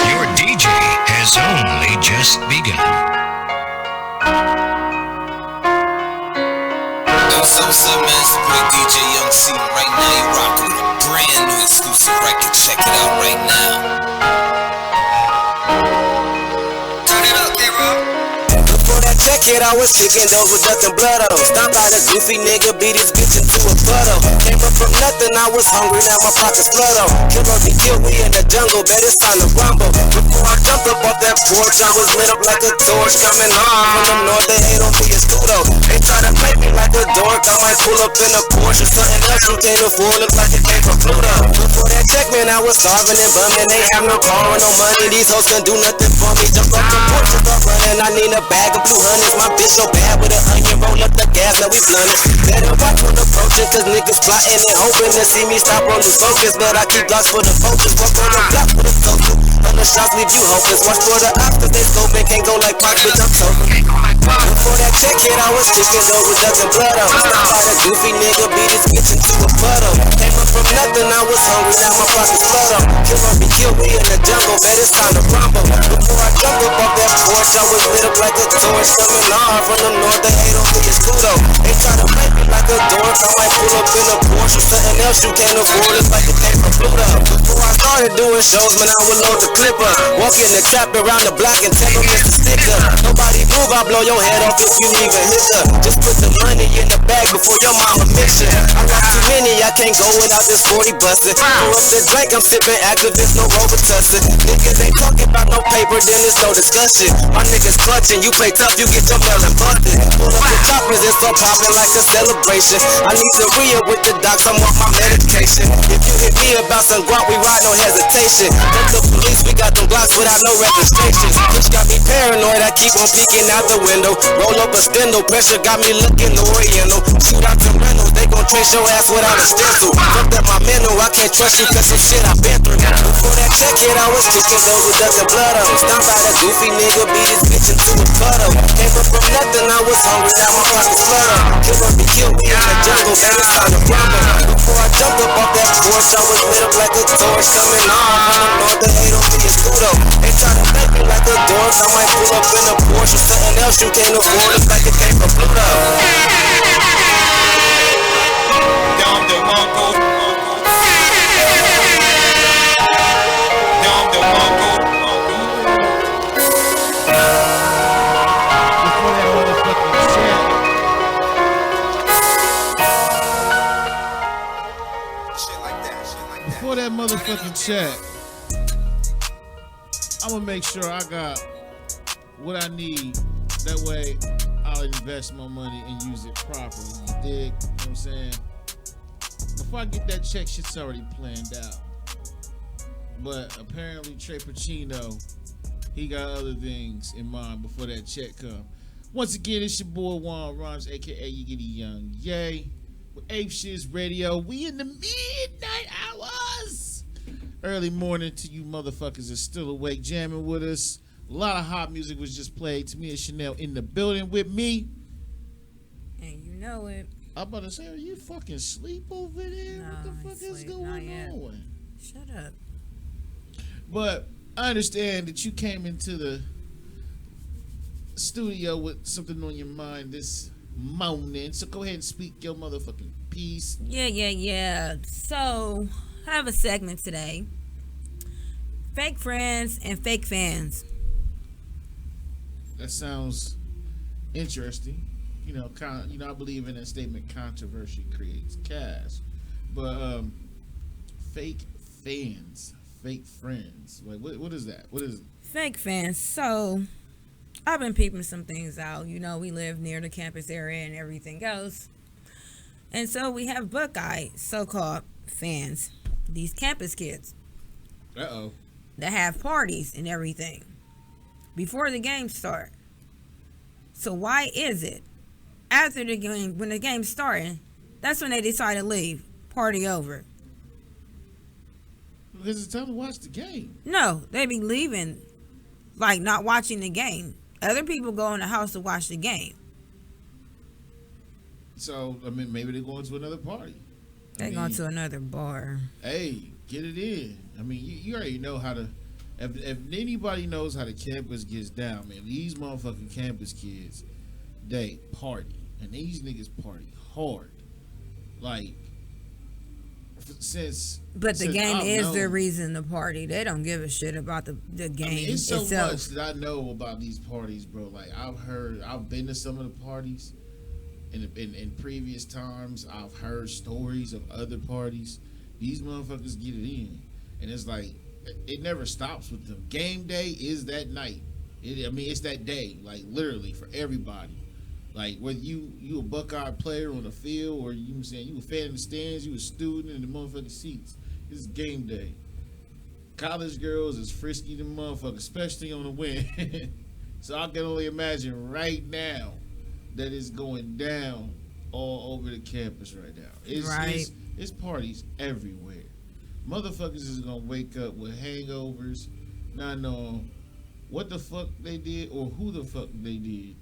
Your DJ has only just begun. What's up, man? It's your boy DJ Young C. Right now, you rockin' with a brand new exclusive record. Check it out right now. Turn it up, K-Rob. Before that check hit, I was kicking those with nothing blood on. Stopped by the goofy nigga, beat his bitch into a puddle. Came up from nothing, I was hungry, now my pockets flood on. Killer me, kill me in the jungle, bet it's time to rumble. Before I jumped up off that porch, I was lit up like a torch. Coming home from the north, they hate on me, it's Tudo. They try to play me like a dork, I might pull up in a Porsche or something else you can't afford, look like it came from Pluto. Before that check, man, I was starving and bumming, they have no car or no money, these hoes can do nothing for me. Jump off the porch, start running, I need a bag of blue honeys. My bitch so bad with an onion, roll up the gas, now we blunted. Better watch when approaching, cause niggas plotting and hoping to see me stop on the focus. But I keep blocks for the focus, walk on the block for the focus. Other shots leave you hopeless, watch for the ops, cause they scoping, can't go like Fox, bitch, I'm sober. Before that check hit, I was kicking those with nothing blood on. Stopped by the goofy nigga, beat his bitch into a puddle. Came up from nothing, I was hungry, now my pockets flood on. Kill me in the jungle, bet it's time to rumble. Before I jump up off that porch, torch, I was lit up like a torch. Coming hard from the north, they hate on me, it's cool though. They try to make me like a dork, I might pull up in a Porsche or something else you can't afford. It's like it came from Pluto. Before I started doing shows, man, I would load the clip up. Walk in the trap around the block and tell them it's a sticker. Nobody move, I blow your head off if you even hit her. Just put the money in the bag before your mama mix it. I got too many, I can't go without this 40 busted. Pour up the drink, I'm sipping activist, no Robitussin. Niggas ain't talking about no paper, then it's no discussion. My niggas clutching, you play tough, you get your melon busted. Pull up the choppers, it's so poppin' like a celebration. I need to re-up with the docs, I'm off my medication. If you hit me about some guap, we ride no hesitation. Fuck the police, we got them blocks without no registration. Bitch got me paranoid, I keep on peeking out the window. Roll up a stendo, pressure got me looking oriental. Shoot out the rentals, they gon' trace your ass without a stencil. Fucked up my mental, I can't trust you cause some shit I've been through. Before that check hit, I was kicking those with ducking blood on. Stomp out a goofy nigga, beat his bitch into a puddle. Came up from nothing, I was hungry, now my pockets flutter. Kill or be killed, we in the jungle, man, it's time to rumble. Before I jumped up off that porch, I was lit up like a torch. Coming on from the north, they hate on me, it's cool though. They try to make me like a dork, I might pull up in a Porsche or something else you can't afford. It's like it came from Pluto. Dom DeMarco. Dom DeMarco. Before that motherfucking check. Shit like that. Before that motherfucking check, I'm gonna make sure I got what I need. That way, I'll invest my money and use it properly. You dig? You know what I'm saying? Before I get that check, shit's already planned out. But apparently, Trey Pacino, he got other things in mind before that check come. Once again, it's your boy Juan Rhymes, aka You Get Young Yay. With Ape Shiz Radio, we in the midnight hours. Early morning to you motherfuckers is still awake, jamming with us. A lot of hot music was just played. Tamia Chanel in the building with me. And you know it. I'm about to say, are you fucking asleep over there? No, What the I fuck is sleep. Not going yet. on? Shut up. But I understand that you came into the studio with something on your mind this morning. So go ahead and speak your motherfucking piece. Yeah. So, I have a segment today. Fake friends and fake fans. That sounds interesting. You know, I believe in that statement, controversy creates chaos. But fake fans, fake friends. Like what is that? What is it? Fake fans. So, I've been peeping some things out. You know, we live near the campus area and everything else. And so we have Buckeye so-called fans. These campus kids Uh-oh. that have parties and everything before the game start. So why is it after the game, when the game's starting, that's when they decide to leave? Party over. Because it's time to watch the game. No, they be leaving, like not watching the game. Other people go in the house to watch the game. So, I mean, maybe they're going to another party. They going to another bar. Hey, get it in. I mean, you already know how to. If anybody knows how the campus gets down, man, these motherfucking campus kids, they party. And these niggas party hard. Like, But the game I've is known, the reason to party. They don't give a shit about the game I mean, it's so itself. much that I know about these parties, bro. Like, I've been to some of the parties in previous times. I've heard stories of other parties. These motherfuckers get it in. And it's like, it never stops with them. Game day is that night. It's that day, like literally for everybody. Like whether you a Buckeye player on the field or you know what I'm saying, you a fan in the stands, you a student in the motherfucking seats. It's game day. College girls is frisky than motherfuckers, especially on the win. So I can only imagine right now that it's going down all over the campus right now. It's parties everywhere. Motherfuckers is gonna wake up with hangovers, not knowing what the fuck they did or who the fuck they did.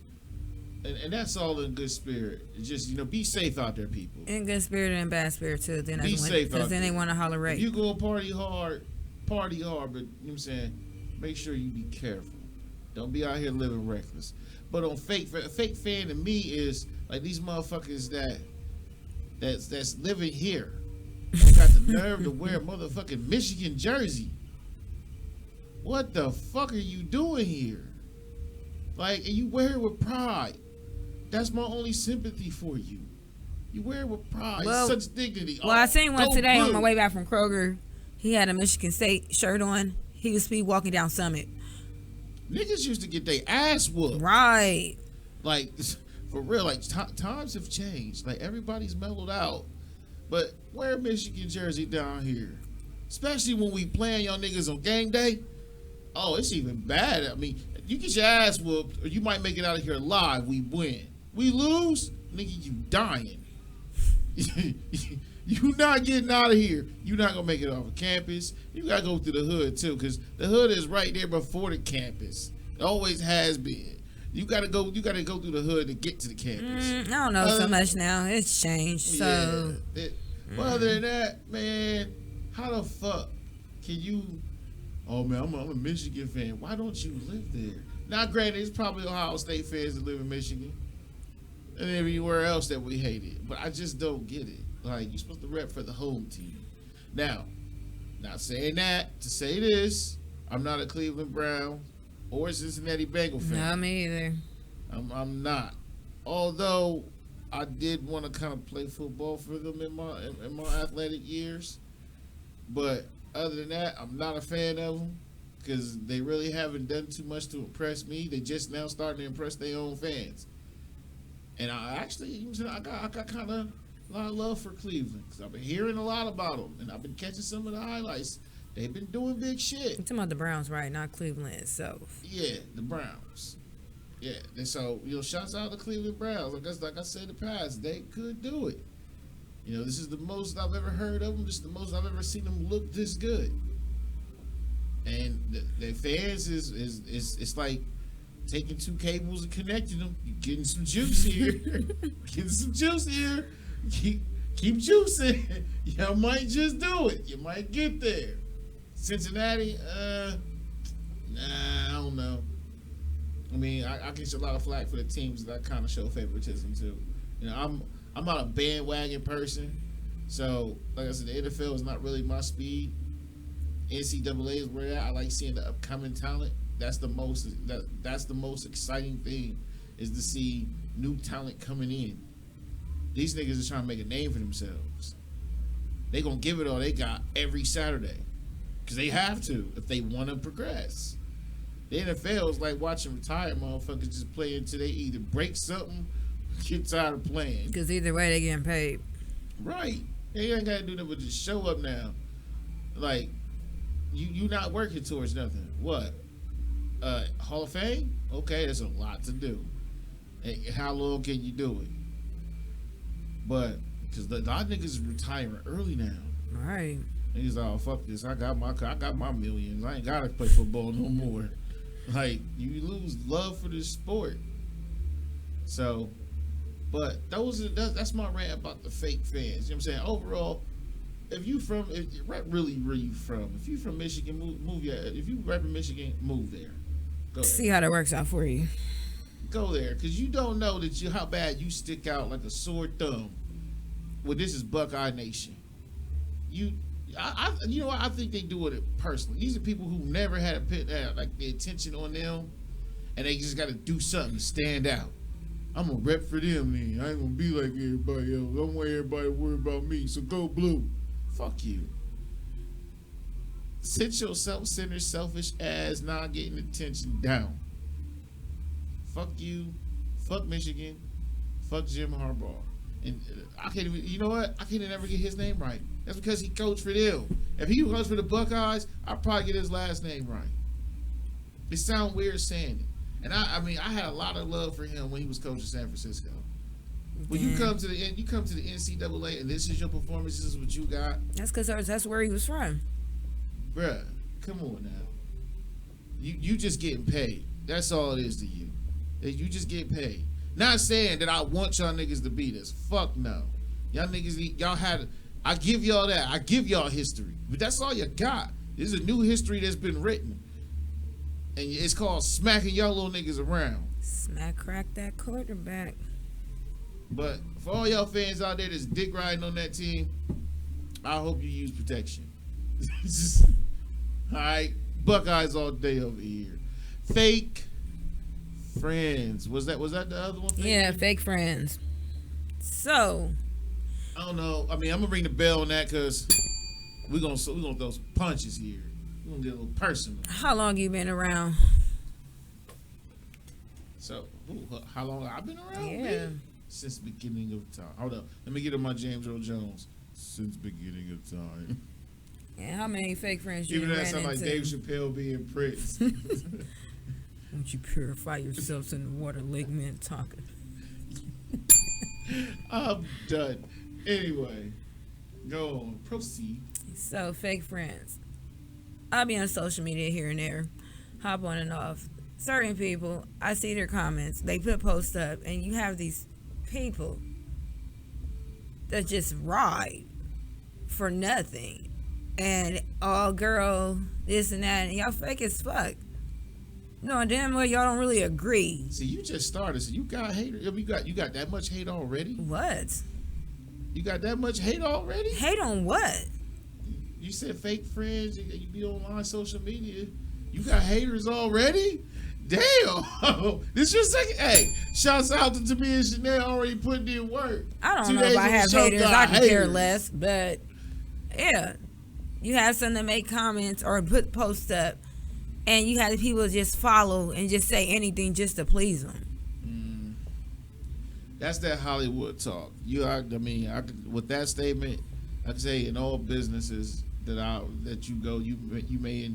And that's all in good spirit. It's just, be safe out there, people. In good spirit and bad spirit too. Then Be safe out because then there. they want to holler rape. If you go party hard, but you know what I'm saying, make sure you be careful. Don't be out here living reckless. But on fake fan to me is like these motherfuckers that's living here got the nerve to wear a motherfucking Michigan jersey. What the fuck are you doing here? Like, and you wear it with pride. That's my only sympathy for you. You wear it with pride, Well, such dignity. Well, I seen one go today on blue. my way back from Kroger. He had a Michigan State shirt on. He was speed walking down Summit. Niggas used to get their ass whooped. Right. Like, for real, like, times have changed. Like, everybody's mellowed out. But wear a Michigan jersey down here. Especially when we playing y'all niggas on game day. Oh, it's even bad. I mean, you get your ass whooped, or you might make it out of here alive. We win. We lose, nigga, you dying. You not getting out of here. You not gonna make it off of campus. You gotta go through the hood too, because the hood is right there before the campus. It always has been. You gotta go through the hood to get to the campus. I don't know so much now. It's changed. So Well, other than that, man, how the fuck can you? Oh man, I'm a Michigan fan. Why don't you live there? Now, granted, it's probably Ohio State fans that live in Michigan and everywhere else that we hate it, but I just don't get it. Like, you're supposed to rep for the home team. Now, not saying that to say this, I'm not a Cleveland Brown or Cincinnati Bengal fan. no, me either. I'm not. Although I did want to kind of play football for them in my athletic years, but other than that, I'm not a fan of them because they really haven't done too much to impress me. They just now starting to impress their own fans, and I got kind of a lot of love for Cleveland because I've been hearing a lot about them, and I've been catching some of the highlights. They've been doing big shit. You're talking about the Browns, right? Not Cleveland itself. Yeah, the Browns. Yeah, and so, shouts out to Cleveland Browns. Like I said in the past, they could do it. This is the most I've ever heard of them. This is the most I've ever seen them look this good. And the fans it's like taking two cables and connecting them. You're getting some juice here. Getting some juice here. Keep juicing. You might just do it. You might get there. Cincinnati, nah, I don't know. I mean, I get a lot of flack for the teams that I kind of show favoritism to. I'm not a bandwagon person, so like I said, the NFL is not really my speed. NCAA is where I like seeing the upcoming talent. That's the most exciting thing, is to see new talent coming in. These niggas are trying to make a name for themselves. They gonna give it all they got every Saturday, because they have to if they want to progress. The NFL is like watching retired motherfuckers just play until they either break something, or get tired of playing. Because either way, they getting paid. Right. They ain't got to do that but just show up now. Like, you not working towards nothing. What? Hall of Fame? Okay, there's a lot to do. And how long can you do it? But, because a lot of niggas is retiring early now. Right. Niggas, oh, fuck this. I got my millions. I ain't got to play football no more. Like, you lose love for this sport. So, but that's my rant about the fake fans. You know what I'm saying? Overall, if you from Michigan, move if you rep in Michigan, move there. Go there. See how that works out for you. Go there, because you don't know how bad you stick out like a sore thumb. Well, this is Buckeye Nation. I think they do it personally. These are people who never had the attention on them, and they just got to do something to stand out. I'm gonna rep for them, man. I ain't gonna be like everybody else. I don't want everybody to worry about me. So go blue. Fuck you. Sit your self-centered, selfish ass, not getting attention down. Fuck you. Fuck Michigan. Fuck Jim Harbaugh. And I can't even. You know what? I can't never get his name right. That's because he coached for them. If he coached for the Buckeyes, I'd probably get his last name right. It sounds weird saying it. And I mean, I had a lot of love for him when he was coaching San Francisco. When you come to the NCAA and this is your performance, this is what you got. That's because that's where he was from. Bruh, come on now. You just getting paid. That's all it is to you. You just get paid. Not saying that I want y'all niggas to be this. Fuck no. Y'all niggas, y'all had. I give y'all that. I give y'all history. But that's all you got. This is a new history that's been written. And it's called smacking y'all little niggas around. Smack crack that quarterback. But for all y'all fans out there that's dick riding on that team, I hope you use protection. All right, Buckeyes all day over here. Fake friends. Was that the other one? Yeah, fake friends. So I don't know. I mean, I'm gonna ring the bell on that because we're gonna throw some punches here. We're gonna get a little personal. how long you been around? So, how long have I been around? Yeah. Man? Since the beginning of time. Hold up. Let me get on my James Earl Jones. Since beginning of time. And how many fake friends you Even that ran sound like into? Dave Chappelle being Prince. Won't you purify yourselves in the water, Lake Minnetonka? I'm done. Anyway, go on. Proceed. So, fake friends. I'll be on social media here and there, hop on and off. Certain people, I see their comments. They put posts up, and you have these people that just ride for nothing. And, oh, girl, this and that. And y'all fake as fuck. No, damn well y'all don't really agree. See, you just started. So you got haters. You got that much hate already? What? You got that much hate already? Hate on what? You said fake friends. You be online social media. You got haters already? Damn. This your second. Hey, shouts out to Tamia and Chanel already putting in work. I don't 2 know days if I on the have show, haters. got I can care haters. less. But, yeah. You have some that make comments or put posts up, and you have the people just follow and just say anything just to please them. That's that Hollywood talk. With that statement, I can say in all businesses that you go, you may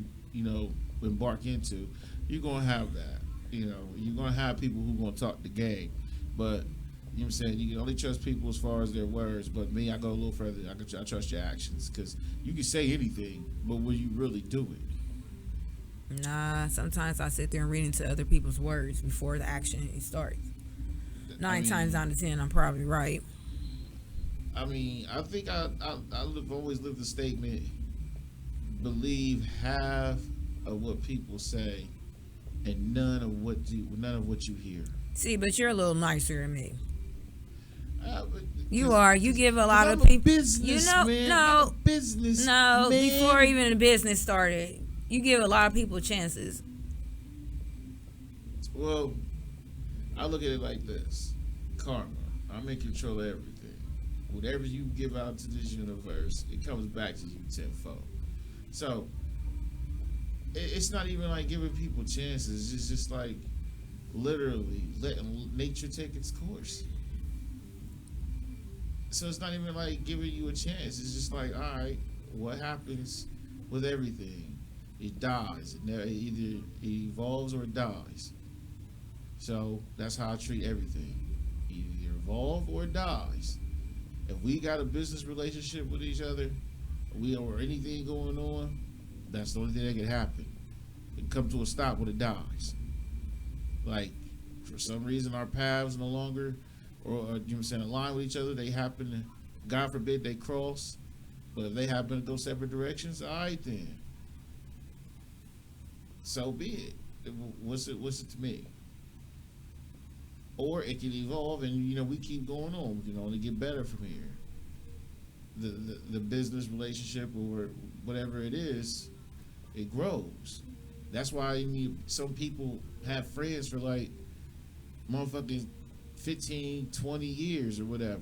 embark into, you're gonna have that. You're gonna have people who gonna talk the game, but you know what I'm saying, you can only trust people as far as their words. But me, I go a little further. I trust your actions, because you can say anything, but will you really do it? Nah, sometimes I sit there and read into other people's words before the action starts. Nine times out of 10, I'm probably right. I mean, I think I've always lived the statement: believe half of what people say, and none of what you hear. See, but you're a little nicer than me. But- You 'cause- are. You give a lot I'm of people. business, man. I'm a business. No. man. Before even the business started, you give a lot of people chances. Well, I look at it like this: karma. I'm in control of everything. Whatever you give out to this universe, it comes back to you tenfold. So it's not even like giving people chances. It's just like literally letting nature take its course. So it's not even like giving you a chance. It's just like, all right, what happens with everything? It dies. It either evolves or it dies. So that's how I treat everything. Either evolve or it dies. If we got a business relationship with each other, or anything going on, that's the only thing that can happen. It come to a stop when it dies. Like, for some reason, our paths no longer, align with each other. They happen to, God forbid, they cross. But if they happen to go separate directions, all right then. So be it. What's it to me? Or it can evolve, and we keep going on. We can only get better from here. The business relationship or whatever it is, it grows. That's why some people have friends for like motherfucking 15, 20 years or whatever.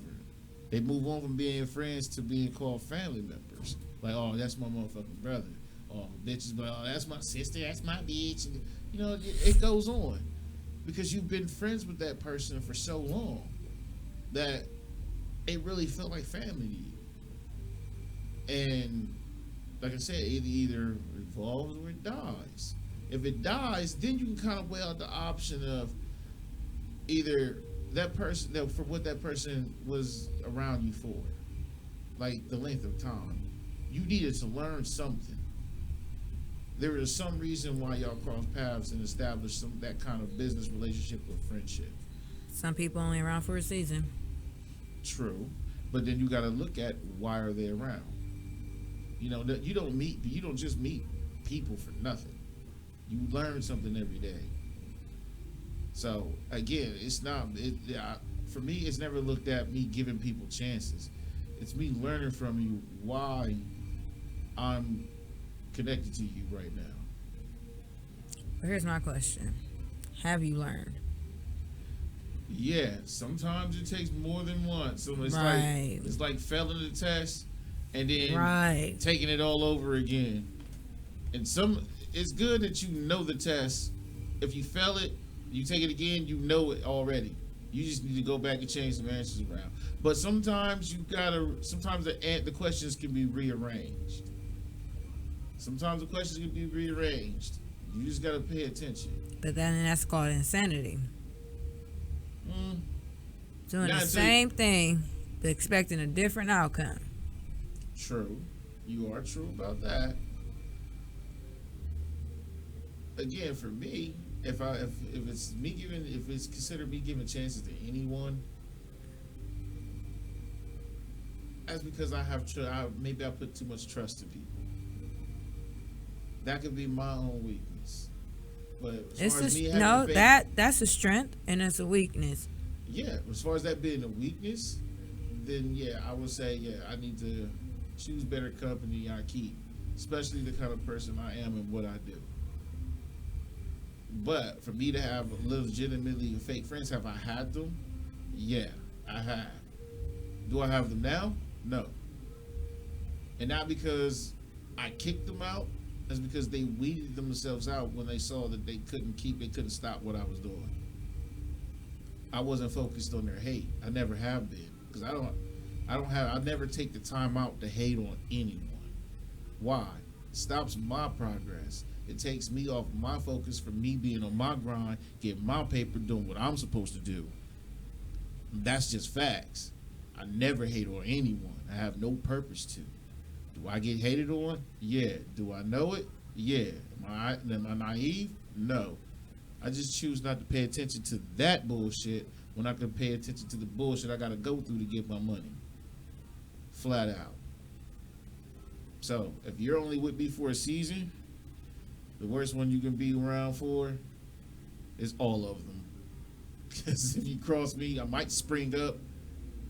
They move on from being friends to being called family members. Like, oh, that's my motherfucking brother. Oh, bitches, but oh, that's my sister. That's my bitch. And, it goes on. Because you've been friends with that person for so long that it really felt like family to you. And like I said, it either evolves or it dies. If it dies, then you can kind of weigh out the option of either that person, for what that person was around you for, like the length of time. You needed to learn something. There is some reason why y'all cross paths and establish that kind of business relationship or friendship. Some people only around for a season. True, but then you got to look at why are they around. You don't just meet people for nothing. You learn something every day. So again, it's not. For me, it's never looked at me giving people chances. It's me learning from you why I'm connected to you right now. Here's my question: have you learned? Yeah, sometimes it takes more than one. So it's like failing the test and then taking it all over again. And it's good that you know the test. If you fail it, you take it again, you know it already. You just need to go back and change some answers around. But sometimes the questions can be rearranged. Sometimes the questions can be rearranged. You just gotta pay attention. But then that's called insanity. Doing the same thing, but expecting a different outcome. True. You are true about that. Again, for me, if it's considered me giving chances to anyone, that's because maybe I put too much trust in people. That could be my own weakness. But that's a strength and it's a weakness. Yeah, as far as that being a weakness, then yeah, I would say I need to choose better company I keep, especially the kind of person I am and what I do. But for me to have legitimately fake friends, have I had them? Yeah, I have. Do I have them now? No. And not because I kicked them out. That's because they weeded themselves out when they saw that they couldn't stop what I was doing. I wasn't focused on their hate. I never have been, because I never take the time out to hate on anyone. Why? It stops my progress. It takes me off my focus from me being on my grind, getting my paper, doing what I'm supposed to do. That's just facts. I never hate on anyone. I have no purpose to. Do I get hated on? Yeah. Do I know it? Yeah. Am I naive? No. I just choose not to pay attention to that bullshit when I can pay attention to the bullshit I gotta go through to get my money. Flat out. So, if you're only with me for a season, the worst one you can be around for is all of them. Because if you cross me, I might spring up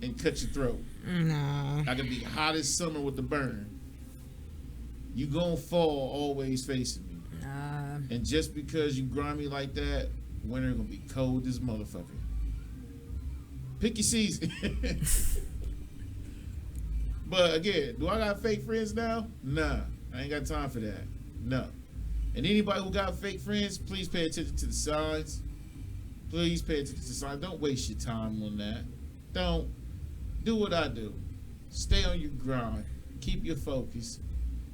and cut your throat. No. I could be hot as summer with the burn. You gonna fall always facing me. And just because you grind me like that, winter gonna be cold as motherfucker. Pick your season. But again, do I got fake friends now? Nah, I ain't got time for that. No. And anybody who got fake friends, please pay attention to the signs. Please pay attention to the signs. Don't waste your time on that. Don't. Do what I do. Stay on your grind. Keep your focus.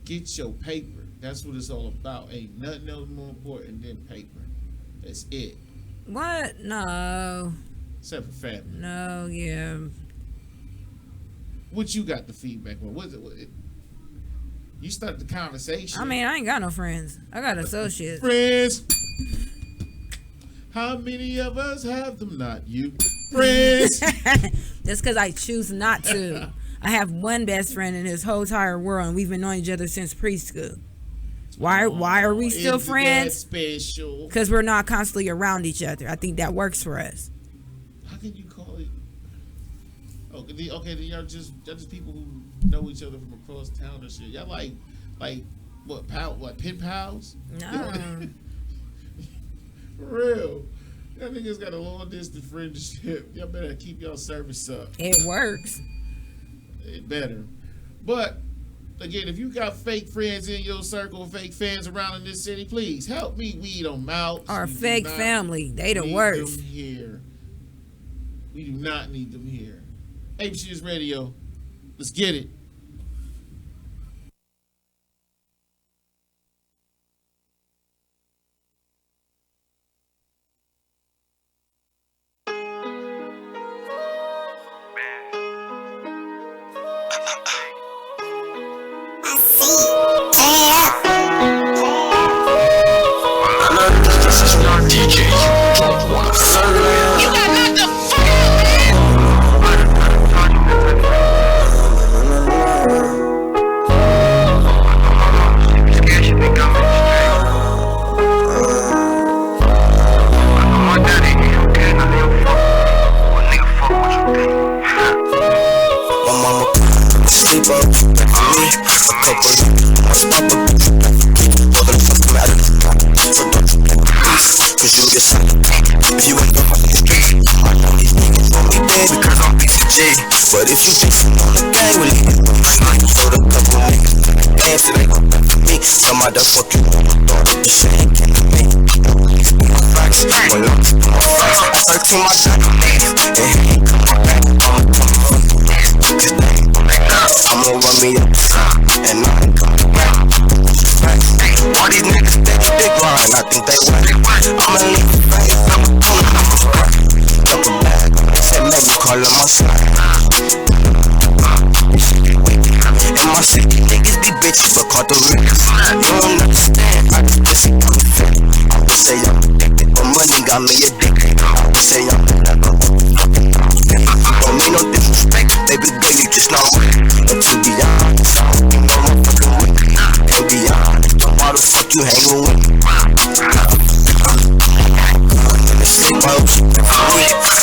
Get your paper. That's what it's all about. Ain't nothing else more important than paper. That's it. What? No. Except for family. No, yeah. What you got the feedback on? What you started the conversation. I mean, I ain't got no friends. I got associates. Friends. How many of us have them? Not you. Friends. That's because I choose not to. I have one best friend in this whole entire world, and we've been knowing each other since preschool. Why are we still friends? Special. Because we're not constantly around each other. I think that works for us. How can you call it? Okay, y'all just people who know each other from across town and shit. Y'all like what pen pals? No. For real. Y'all niggas got a long distance friendship. Y'all better keep y'all service up. It works. It better. But again, if you got fake friends in your circle, fake fans around in this city, please help me weed them out. Our fake family, they the worst. Here. We do not need them here. ABC's Radio. Let's get it. You got knocked the fuck out, man. cause you get shot. If you ain't gon' fuck these streets, I know these niggas gon' be dead because I'm BCG. But if you dissing on the gang, we leave it on the street. So the couple niggas to the game, so they gon' back for me. Some of the fuck you thought that this shit ain't killing me. These be my facts, when I'm just my facts. I start to my jack, and he ain't coming back. I'ma come fuck you, cause they ain't coming back. I'ma run me up the side, and I ain't coming back. All these niggas think they dick line, I think they whack. I'ma leave the face, I'ma come and I'ma scrap. Double bag, they said make me call him my slide. And my city niggas be bitches, but caught the real. You don't understand, I just pussy on the fit. I would say I'm addicted, but money got me addicted. I would say I'm never don't mean no disrespect, baby girl, you just know it. But to be honest, I don't think no one fucking with me. And be honest, why the fuck you hangin' with me?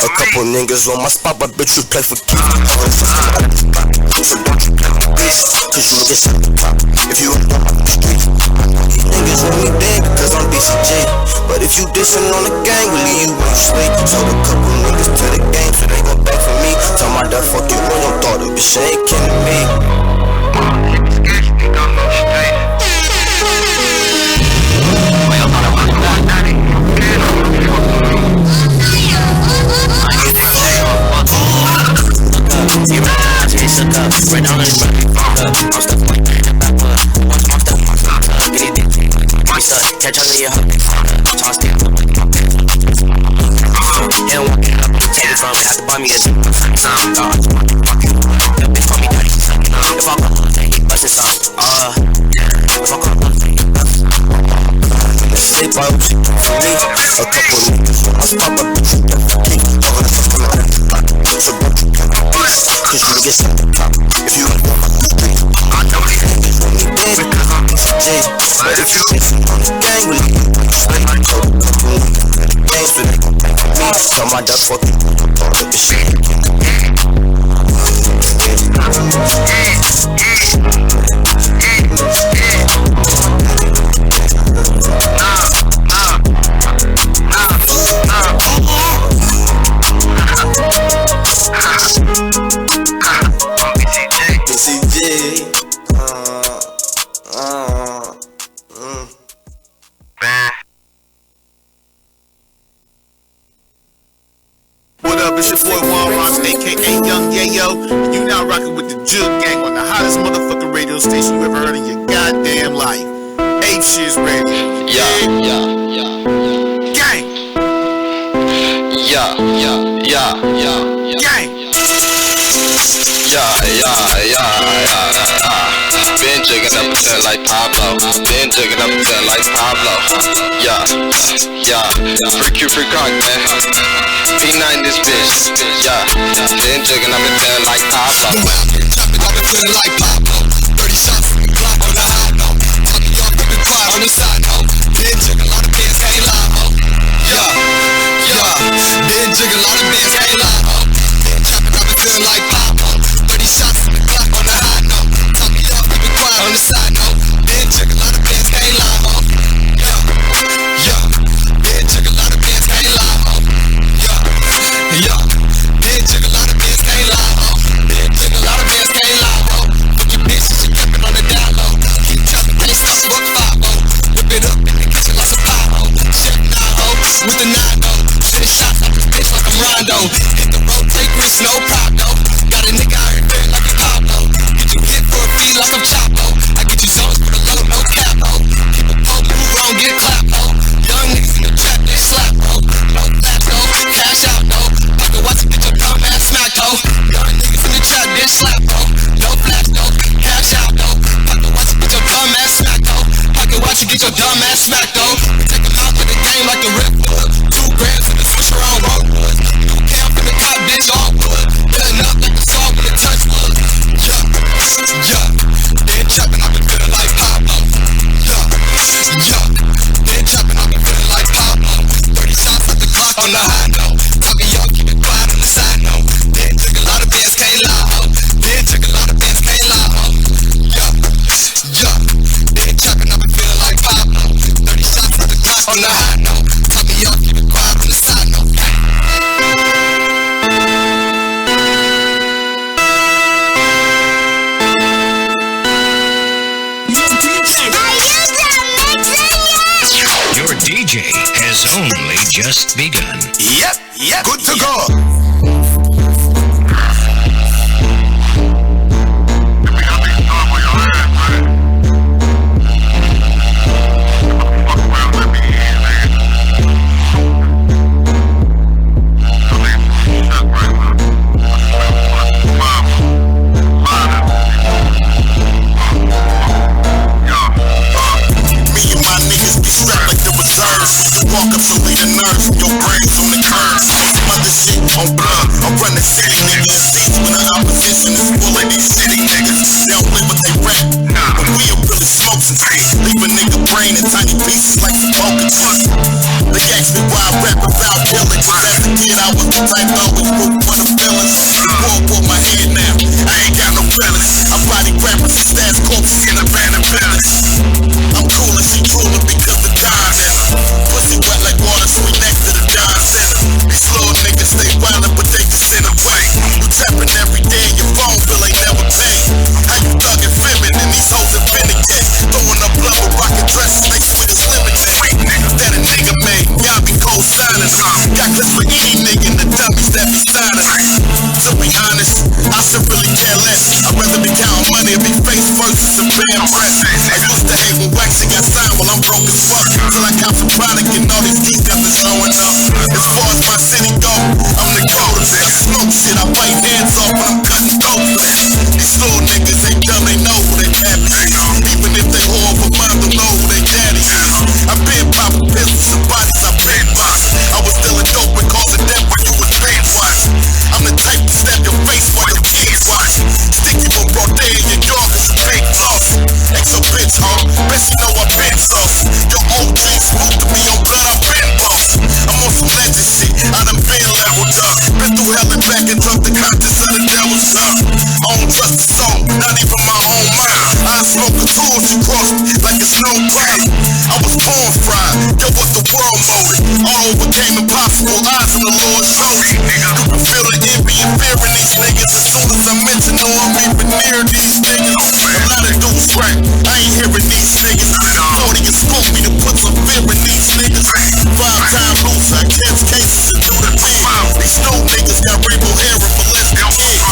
A couple niggas on my spot, but bitch you play for keeps. So don't you play for peace, cause you get shot the top. If you ain't on the streets, these niggas want me dead because I'm BCG. But if you dissing on the gang, we leave you when you sleep. So a couple niggas to the game, so they gon' back for me. Tell my dad fuck you when you thought of this shit ain't killing me. Right down in the fucked up. I'm stuck like that in the backwood. Watch my stuff, my stuff. Anything, my stuff. Catch up in your hook. Toss it up like my pants. And walking up, take it from me. Have to buy me a new sound. I just want to fuck you. That bitch call me daddy. If I call her, then he bustin' some. If I call her, then he bustin' some. Sleep out for me. A couple niggas on my spot, but bitch you don't forget. So don't you play with this, cause you get shot the top. If you ain't on the street, I know these niggas want me dead because I'm BCG. But if you dissing on the gang, we leave you when you sleep. So the couple niggas in the game, so they gon' back for me. Tell my dad fuck you, thought that this shit ain't killing me. What up, it's your boy Juan Rocks, aka Young Yayo. You now rocking with the Jug Gang on the hottest motherfucking radio station you ever heard in your goddamn life. H-Shiz Radio. Gang. Gang. Been jigging up and like Pablo. Been jigging up and like Pablo. Free Q, free cock, man. P9 this bitch. Been jigging up and like Pablo. I've been feeling like Pablo. 30 shots from the Glock on the high note. Talking y'all keeping quiet on the side note. Been jigging, a lot of bands can't lie, ho. Been jigging, a lot of bands can't lie, ho. I've been feeling like Pablo. 30 shots from the Glock on the high note. Talking y'all keeping quiet on the side note. Been jigging, a lot of bands can't lie, ho. Been jigging, a lot of bands can't lie, ho. Been jigging, a lot of bands can't lie, ho. Been jigging, a lot of bands can't lie, ho. Fuck your bitch, she kept on the down low. Keep jumping, can't stop, fuck 5-0. Whip it up in the kitchen like a pie-ho. Chef 9-ho, with the 9-0. Send shots like a bitch like I'm Rondo. Hit the road, take risks, no problem. Got a nigga out here feeling like a Pablo. Get you hit for a fee like I'm Chapo. I get you zones for the low, no capo. Keep a pole, move wrong, get clapped, ho. Young niggas in the trap, they slap, ho. No flash, no cash out, no. Pocket watch and get your dumb ass smacked, ho. Young niggas in the trap, they slap, ho. No flash, no cash out, no. Pocket watch and get your dumb ass smacked, ho. Pocket watch and get your dumb ass smacked, ho. We take them out for the game like the Red Bull. 2 grams in the switch around Rosewood. 2 cam from the cop, bitch, all wood. only just begun. Yep, good to go. Walk up to lead the nerves, your brains on the curves. Mother shit on blood, I'm running city niggas. Seats when the opposition is full of these city niggas. They don't live what they rap, but we'll really smoke some shit. Leave a nigga brain in tiny pieces like some poker chips. They ask me why I rap about killings. As a kid, I was the type to always root for the villains. War with my head now, I ain't got no feelings. I body rappers and stats corpses in abandoned buildings. I'm cool and she drooling because the God's in her. Pussy wet like water, sweet next to the Don Center. These little niggas stay violent, but they can send away. You tapping every day, your phone bill ain't never paid. How you thuggin' feminine, these hoes are vindicate. Throwing up blood with rocket dresses, they sweet as lemonade. That a nigga made, y'all be co-signing them. Got clips for any nigga and the dummies that be signing them. To be honest, I should really care less. I'd rather be counting money and be face first than band press. I used to hate when Waxy got signed while I'm broke as fuck. Till I count some product and all these geeks got this showing up. As far as my city go, I'm the coldest. I smoke shit, I bite heads off when I'm cutting throats. These little niggas ain't dumb, they know who they pappy is. Even if they whore for mine, don't know who they daddy is. I been popping pistols and bodies, I been boxed. I was dealing dope and causing death when you was band watched. I'm the type to snap your face while your kids watch. Stick you on broad day in your dog is a big loss. Ex a bitch, huh? Best you know I've been sauce. Your OG smooth to be on blood, I've been boss. I'm on some legend shit, I done been leveled up. Been through hell and back and drunk the conscience of the devil's tongue. I don't trust the soul, not even my own mind. I smoke a tool, she crossed me like it's no problem. I was corn fried, yo, what the world molded. All overcame impossible, eyes on the Lord's shoulders. You can feel the envy and fear in these niggas. As soon as I mention them, I'm even near these niggas. A lot of dudes rap, I ain't hearing these niggas. Thought he could smoke me to put some fear in these niggas. 5-time loser, I catch cases and do the thing. These new niggas got rainbow hair and molested kids.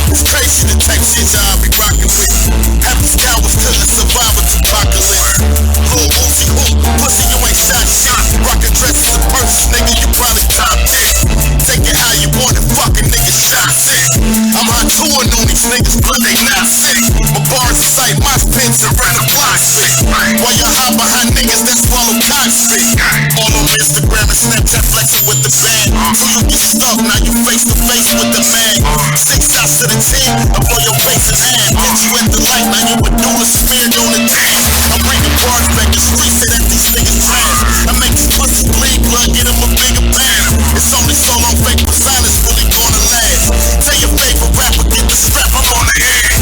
It's crazy the type shit y'all be rockin' with. Half these cowards till the survivors apocalypse. Lil Uzi hoop, pussy you ain't shot shit. Rockin' dresses and purses, nigga you probably top 10. Take it how you want it, fucking niggas shot sick. I'm hot touring on these niggas, but they not sick. My bars is sight, my pins and run a block sick. While you hide behind niggas that swallow cock spit. All on Instagram and Snapchat flexing with the band. So you get stuck, now you face to face with the man. 6 shots to the 10, I blow your face in half. Catch you at the light, now you a doula smeared on the tan. I'm bringing bars back, the streets say that these niggas trash. I make these pussies bleed blood, get them a bigger pan. It's only so long fake personas really gonna last. Tell your favorite rapper, get the strap, I'm on the head.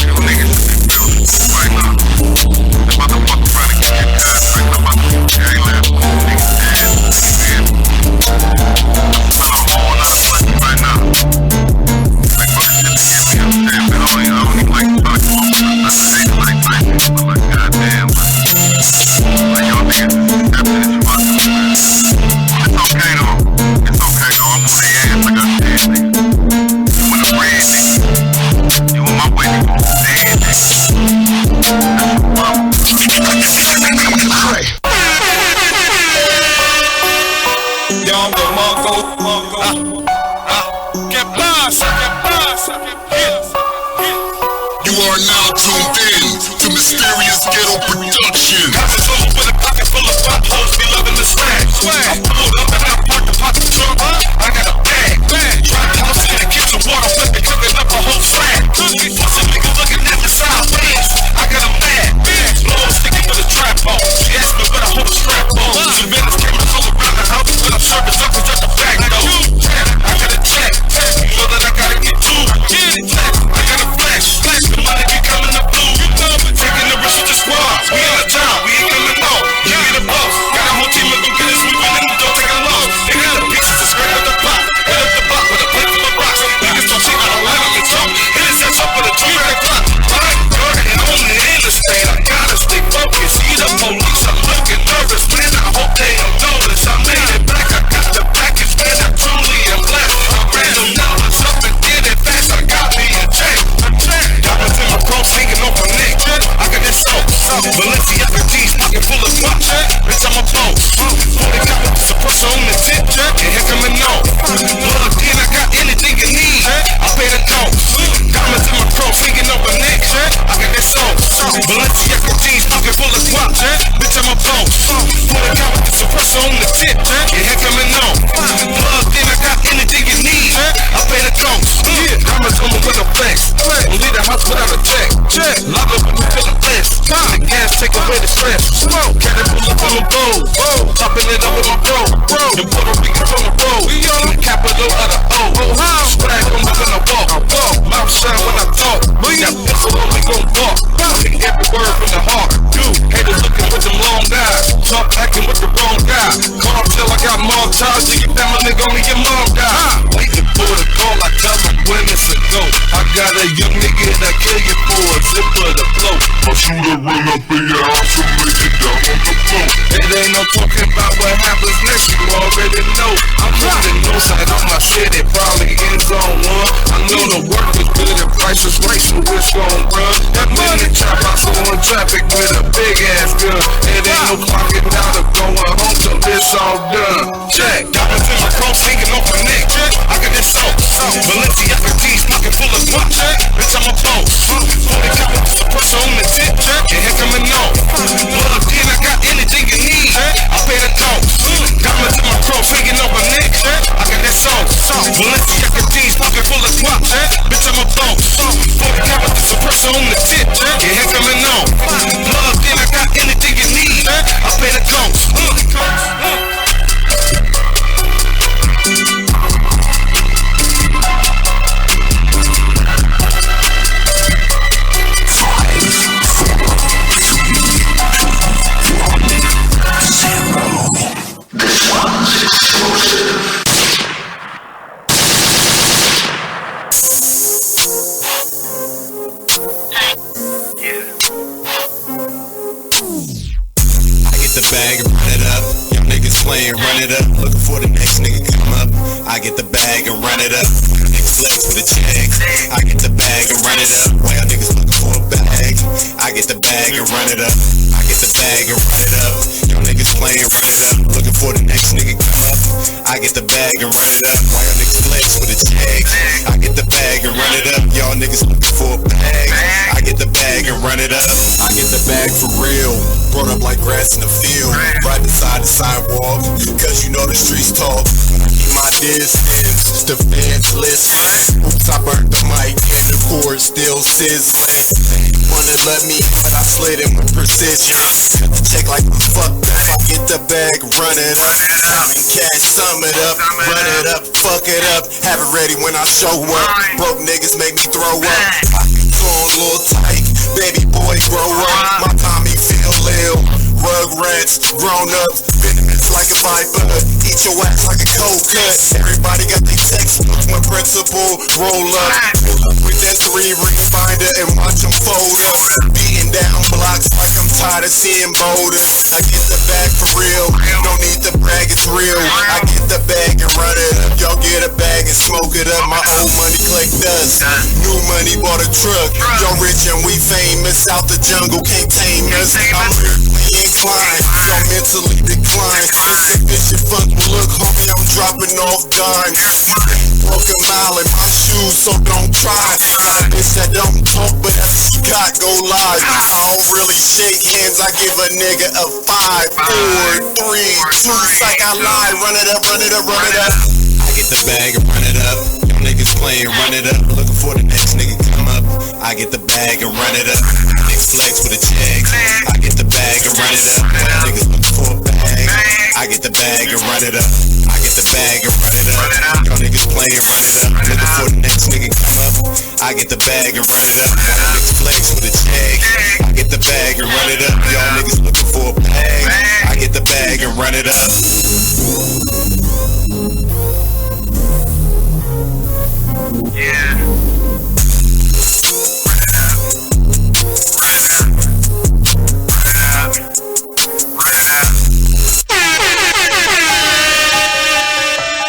You niggas in the building right now. The motherfucker trying to get your contract. I'm about to get Jerry Lab. Niggas dead. Niggas dead. I'm smelling a whole lot of pussy right now. Like fucking shit to get me upstairs, man. I don't even like to talk to them. I say it like nice, but like goddamn. Like y'all niggas is accepting this fucking man. It's okay though. It's okay though. I'm on their ass like I said, nigga. You want a brand, nigga. You on my way, nigga. Dead, nigga. You are now tuned in to Mysterious Ghetto Productions. Pockets full with a pocket full of fuck hoes, be loving the swag. I pulled up and I parked the pocket trunk. I got a bag. Drop the house in the kitchen, water flipping, cooking up a whole flag. Pussy nigga looking at the sideways. I got a mad blow sticking with a trap hole. She asked me what I hold a strap on. The minutes came and all around the house, but I'm serving something just a back though. I got a check, you know that I gotta get to. I got a flash, the money be coming up blue. Taking the risk with the squad, we on the job, we ain't gonna tip, your head coming on. Plugged in, I got anything you need. I pay the cost. Diamonds on me with a flex. Don't leave the house without a check. Lock up when you feeling blessed. The gas take away the stress. Smoke, got it pull up on the bowl. Popping it up with my bro. The Puerto Rican from the road. In the capital of the O. Swag on me when I walk. Mouth shine when I talk. That pistol on me gon' walk. Take every word from the heart. Haters looking with them long eyes. Talk acting with the wrong guy. Call till I got more ties. You get that my nigga only your mom die. Waiting for the call, I tell them when it's a go. I got a young nigga that kill you for a zip of the flow. My shooter run up in your house and make it down on the floor. It ain't no talking about what happens next, you already know. I'm running no side on my shit, it probably ends on one. I know the work is good and price is right, so it's gon' run. That money trap, I saw in traffic with a big ass gun. It ain't no clocking out of going home till it's all done. Check, diamonds in my clothes hanging off my neck. I got this soap. Balenciaga jeans pocket full of guap. Bitch, I'm a boss. 40 count with the suppressor on the tip. Your head coming off. Plugged in, I got anything you need. I pay the cost. Diamonds in my clothes hanging off my neck. I got that sauce. Balenciaga jeans pocket full of guap. Bitch, I'm a boss. 40 count with the suppressor on the tip. Your head coming off. Plugged in, I got anything you need. I pay the cost. Run it up, looking for the next nigga come up. I get the bag and run it up. Niggas flex for the check. I get the bag and run it up. Why y'all niggas looking for a bag? I get the bag and run it up. I get the bag and run it up. Y'all niggas playing, run it up. Looking for the next nigga come up. I get the bag and run it up. Why y'all niggas flex for the check? I get the bag and run it up. Y'all niggas looking for a bag. I get the bag and run it up. I get the bag for real. Brought up like grass in the field. Right beside the sidewalk. Cause you know the streets talk. Keep my distance, the fans listen. Oops, I burnt the mic and the cord still sizzling. Wanna let me, but I slid in with precision. Cut the check like fuck that. I get the bag, run it up. And cash, sum it up, run it up, fuck it up. Have it ready when I show up. Broke niggas make me throw up. I can go a little tight, baby boy grow up. My Tommy feel ill. Rugrats, grown ups, venomous like a viper. Eat your ass like a cold cut. Everybody got their textbook when principal roll up. With that 3-ring finder and watch them fold up. Beating down blocks like I'm tired of seeing boulders. I get the bag for real, no need to brag, it's real. I get the bag and run it up. Y'all get a bag and smoke it up. My old money collect dust. New money bought a truck. Y'all rich and we famous. Out the jungle can't tame us. I'm lyrically inclined, y'all mentally declined. Insufficient fuck look, homie, I'm dropping off dimes. Broke a mile in my shoes, so don't try. Bitch that don't talk, but that she got go live. I don't really shake hands, I give a nigga a 5, 4, 3, 2, psych, I lie. Run it up, run it up, run it up. I get the bag and run it up. Y'all niggas playing, run it up. Looking for the next nigga come up. I get the bag and run it up. Niggas flex with a check. I get the bag and run it up. Y'all niggas looking for a bag. I get the bag and run it up. I get the bag and run it up. Y'all niggas playing, run it up. Looking for the next nigga come up. I get the bag and run it up. Y'all niggas flex with a check. I get the bag and run it up. Y'all niggas looking for a bag. I get the bag and run it up. Yeah.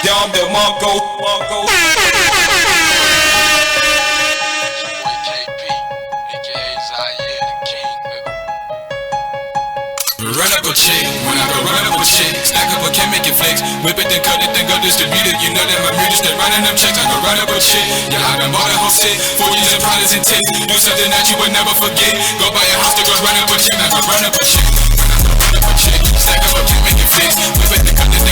Y'all the Mongo. Run up a chick, when I go run up a chick. Stack up a can make it flex. Whip it, then cut it, then go distribute it. You know that my music stay running them checks. I go run up a chick. Yeah, I done bought a whole set. 4 years of products and takes. Do something that you would never forget. Go buy a house to go run up a chick. I go run up a chick. When I go run up a chick. Stack up a can make it flex. Whip it, then cut it, then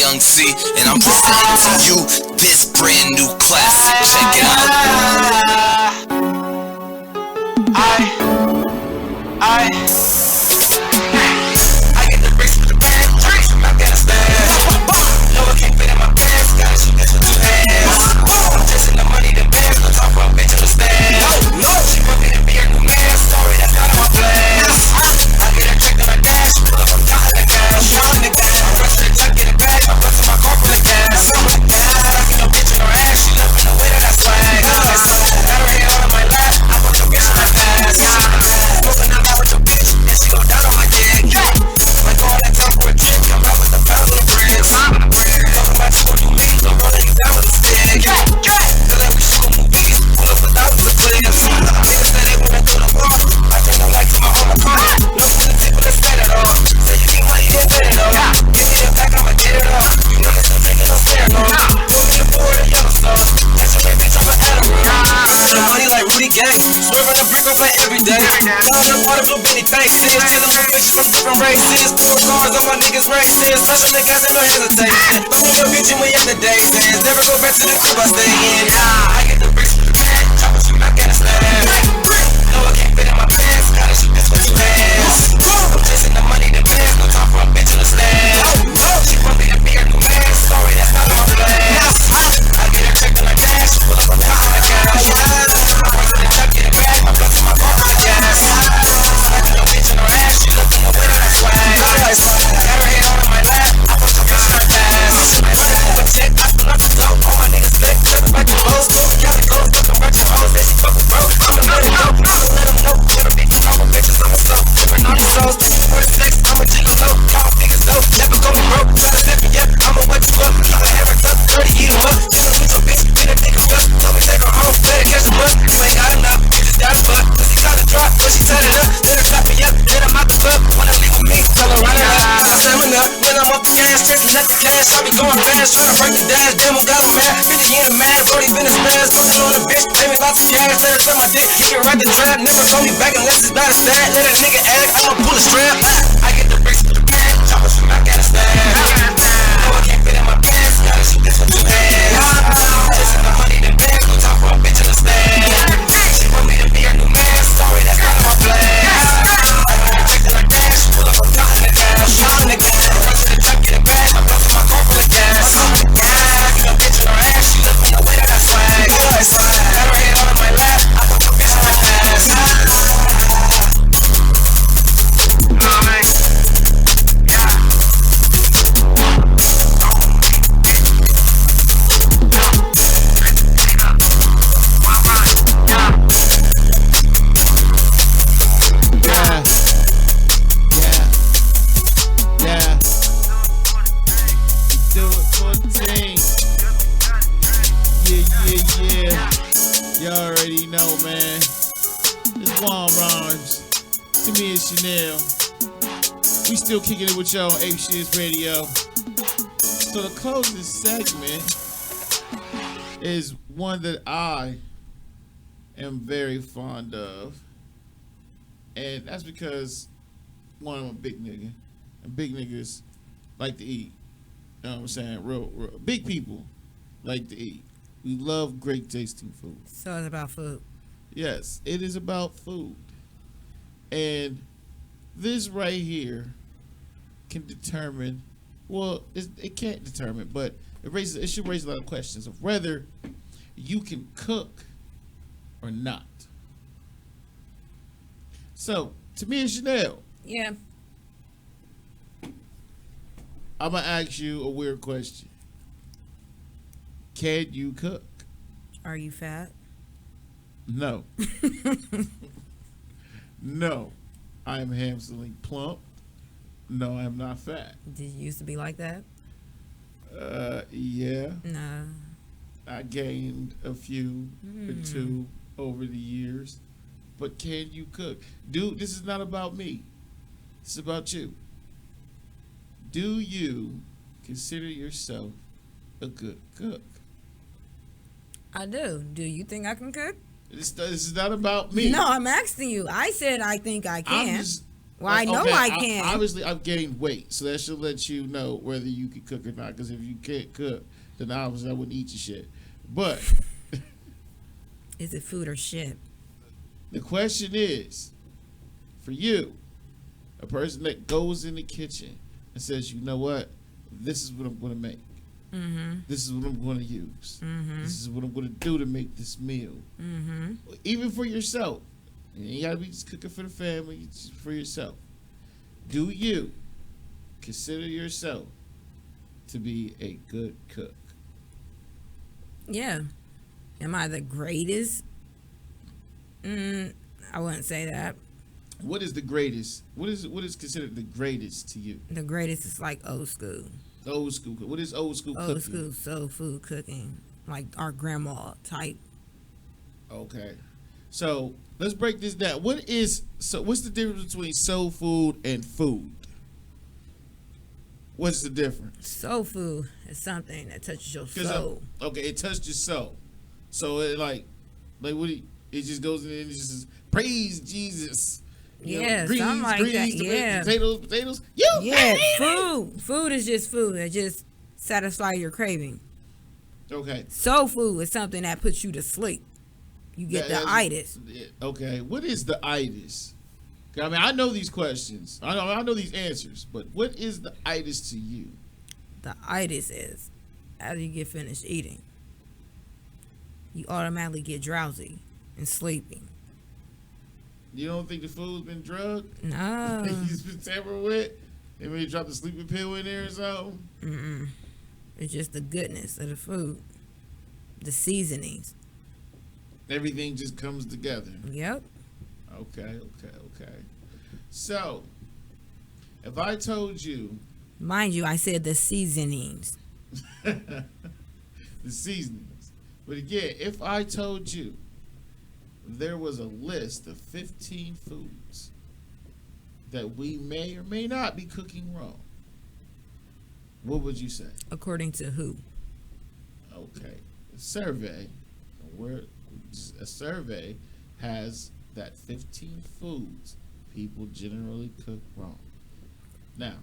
Young C, and I'm presenting to you this brand new classic. Check it out. I get the bricks with the band, drinks from Afghanistan. No, I can't fit in my pants, gotta shoot this with 2 hands. I'm chasing the money, the bands, no time for a bitch in the stand. No, she want me to be a new man, sorry, that's not on my plans. I get a check that I dash, pull up, I'm counting the cash. I'm rushing the truck, get a bag, I'm busting my car full of gas. I get no bitch in her ass, she loving the way that I swag. Got her hand on my lap, I put your bitch in my ass. Smoking out loud with your bitch, and she go down on my dick. Like all that time for a trick, come out with the pound of the bricks. Talking about you gon' do me, so rolling you down with a stick. Feel like we shoot movies, pull up with thousands of clips. Niggas say they wanna do the war, I turn them like to my home apartment. No to the people that spend it all. Say you need money, then bet it all. Give me the back, I'ma get it all. You niggas don't take it, don't stare no. Put me in board and yellow sauce. That's your baby, bitch, I'm an animal. Spend the money like Rudy Gang, swerving the brick off her every day. Blowing up all the blue Benny tanks, chilling with bitches from different races. Put cars on my niggas' races, special niggas and no hesitation. Throw me your bitch and we end the day since. Never go back to the crib I stay in. I get the bricks with the band, choppers from Afghanistan. No, I can't fit in my pants, gotta shoot this with 2 hands. I'm chasing the money, the bands, no time for a bitch in the stand. She want me to be her new man, sorry, that's not on my plans. I get a check and I dash, pull up, I'm counting the cash. I'm rushing the truck, get a bag, I'm busting my car full of gas. I got no bitch in her ass, she looking the way that I swag. Got her hand on my lap, I put your bitch in her ass. Running through a check, I pull up the dope, all my niggas flick, tripping back the lows, going county goals, fucking ratchet hoes, they see fucking broke. I'ma let them know, I'ma let them know, never be for normal bitches, I'm a slow, tripping on these souls, for the sex, I'm a gigolo, y'all niggas know, never go me broke, try to step me up, I'ma wet you up, try to have her up, 30 eat 'em up, chillin' with your bitch, get a nigga stuck, tell me take her home, better catch a bus, you ain't got enough, you just got a butt, pussy call it drop, but she set it up, let her clap me up, let him out the club, wanna leave with me, tell her run it up, slamming up, when I'm off the gas, chasing up the cash, I be going fast, tryna break the dash, damn, who got him mad, 50 in the mad, Brody been a spaz, fucking on a bitch, pay me lots of cash, let her suck my dick, you can ride the trap, never throw me back unless it's not a stat, let a nigga act, I'ma pull a strap, I get the bricks with the band, choppers from Afghanistan. No, I can't fit in my pants, gotta shoot this with 2 hands. Chasing the money, the bands, no time for a bitch in the stand. She want me to be her new man, sorry, that's not on my plans. I got a check and I dash, pull up, I'm counting the cash. I'm rushing the truck, get a bag, I'm busting my car full of gas. I get no bitch in her ass, she looking the way that I swag. Got her hand on my lap, I put your bitch in my ass. You already know, man. It's Juan Rhymes. To me, it's Chanel. We still kicking it with y'all on Ape Shit Radio. So the closing segment is one that I am very fond of. And that's because, one, I'm a big nigga. And big niggas like to eat. You know what I'm saying? Real big people like to eat. We love great tasting food. So it's about food. Yes, it is about food. And this right here can determine, well, it can't determine, but it should raise a lot of questions of whether you can cook or not. So, to me and Chanel. Yeah. I'm going to ask you a weird question. Can you cook? Are you fat? No. No. I am handsomely plump. No, I am not fat. Did you used to be like that? Yeah. No. I gained a few or two over the years. But can you cook? Dude, this is not about me. It's about you. Do you consider yourself a good cook? I do. Do you think I can cook? This is not about me. No, I'm asking you. I said I think I can. Well, I know I can. Obviously, I've gained weight, so that should let you know whether you can cook or not. Because if you can't cook, then obviously I wouldn't eat your shit. But is it food or shit? The question is, for you, a person that goes in the kitchen and says, you know what, this is what I'm going to make. Mm-hmm. This is what I'm going to use. Mm-hmm. This is what I'm going to do to make this meal. Mm-hmm. Even for yourself. You got to be just cooking for the family, just for yourself. Do you consider yourself to be a good cook? Yeah. Am I the greatest? I wouldn't say that. What is the greatest? What is considered the greatest to you? The greatest is like old school. Old school. What is old school cooking? Old school soul food cooking, like our grandma type. Okay, so let's break this down. What's the difference between soul food and food? What's the difference? Soul food is something that touches your soul. Okay, it touched your soul. So it like what? It just goes in and it just says, praise Jesus. Yeah, something like that. Yeah, potatoes. Food is just food. It just satisfies your craving. Okay. Soul food is something that puts you to sleep. You get the itis. Okay, what is the itis? I mean, I know these questions. I know these answers, but what is the itis to you? The itis is after you get finished eating, you automatically get drowsy and sleepy. You don't think the food's been drugged? No. It's been tampered with? They maybe dropped the sleeping pill in there or something? Mm-mm. It's just the goodness of the food. The seasonings. Everything just comes together. Yep. Okay. So, if I told you... Mind you, I said the seasonings. The seasonings. But again, if I told you there was a list of 15 foods that we may or may not be cooking wrong, what would you say? According to who? Okay. A survey has that 15 foods people generally cook wrong. Now,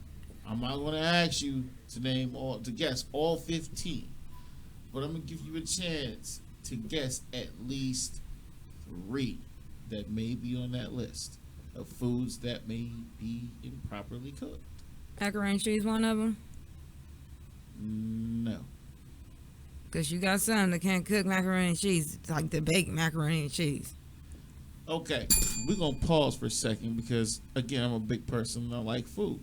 I'm not going to ask you to guess all 15, but I'm going to give you a chance to guess at least 3 that may be on that list of foods that may be improperly cooked. Macaroni and cheese, one of them? No. Because you got some that can't cook macaroni and cheese. It's like the baked macaroni and cheese. Okay, we're going to pause for a second because, again, I'm a big person and I like food.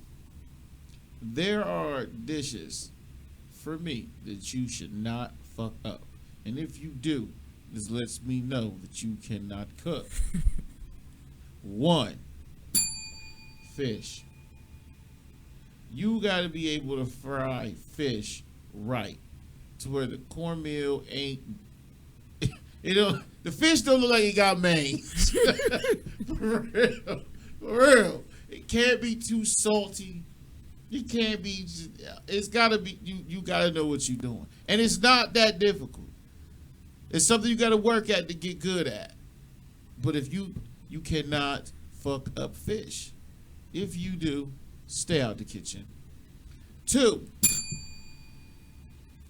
There are dishes, for me, that you should not fuck up. And if you do, this lets me know that you cannot cook. 1, fish. You got to be able to fry fish right to where the cornmeal ain't... The fish don't look like it got mange. For real. It can't be too salty. It can't be. It's gotta be. You gotta know what you're doing, and it's not that difficult. It's something you gotta work at to get good at. But if you cannot fuck up fish. If you do, stay out the kitchen. 2,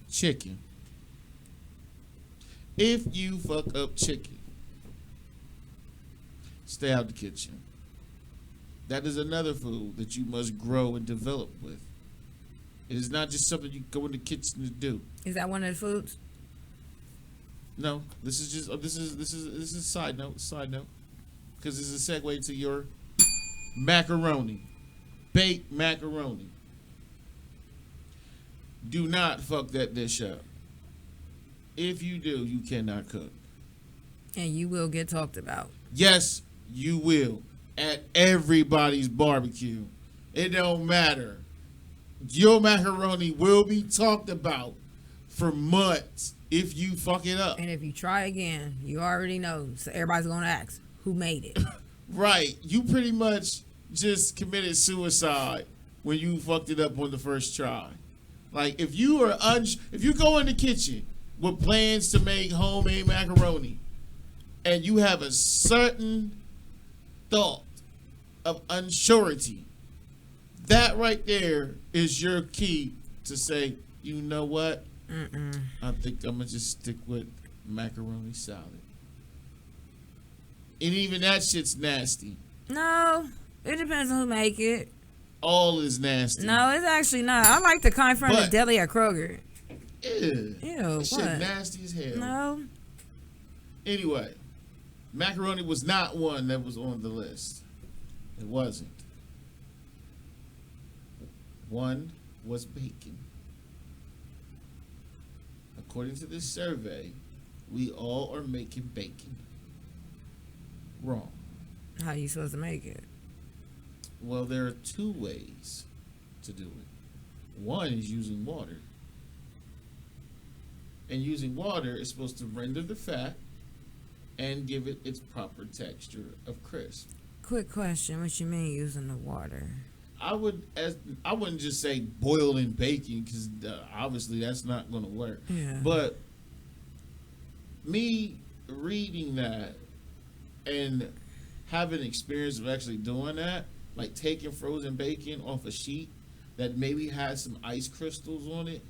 chicken. If you fuck up chicken, stay out the kitchen. That is another food that you must grow and develop with. It is not just something you go in the kitchen to do. Is that one of the foods? No, this is just this is side note, because this is a segue to your macaroni, baked macaroni. Do not fuck that dish up. If you do, you cannot cook. And you will get talked about. Yes, you will. At everybody's barbecue. It don't matter. Your macaroni will be talked about for months if you fuck it up. And if you try again, you already know. So everybody's going to ask, who made it? Right. You pretty much just committed suicide when you fucked it up on the first try. Like, if you go in the kitchen with plans to make homemade macaroni and you have a certain thought of unsurety. That right there is your key to say, you know what? I think I'm gonna just stick with macaroni salad. And even that shit's nasty. No, it depends on who make it. All is nasty. No, it's actually not. I like the kind from the deli at Kroger. Ew. Ew, Shit what? nasty as hell. No. Anyway, macaroni was not one that was on the list. It wasn't. One was bacon. According to this survey, we all are making bacon. Wrong. How you supposed to make it? Well, there are two ways to do it. One is using water. And using water is supposed to render the fat and give it its proper texture of crisp. Quick question: what you mean using the water? I wouldn't just say boiling bacon because obviously that's not going to work. Yeah. But me reading that and having experience of actually doing that, like taking frozen bacon off a sheet that maybe had some ice crystals on it.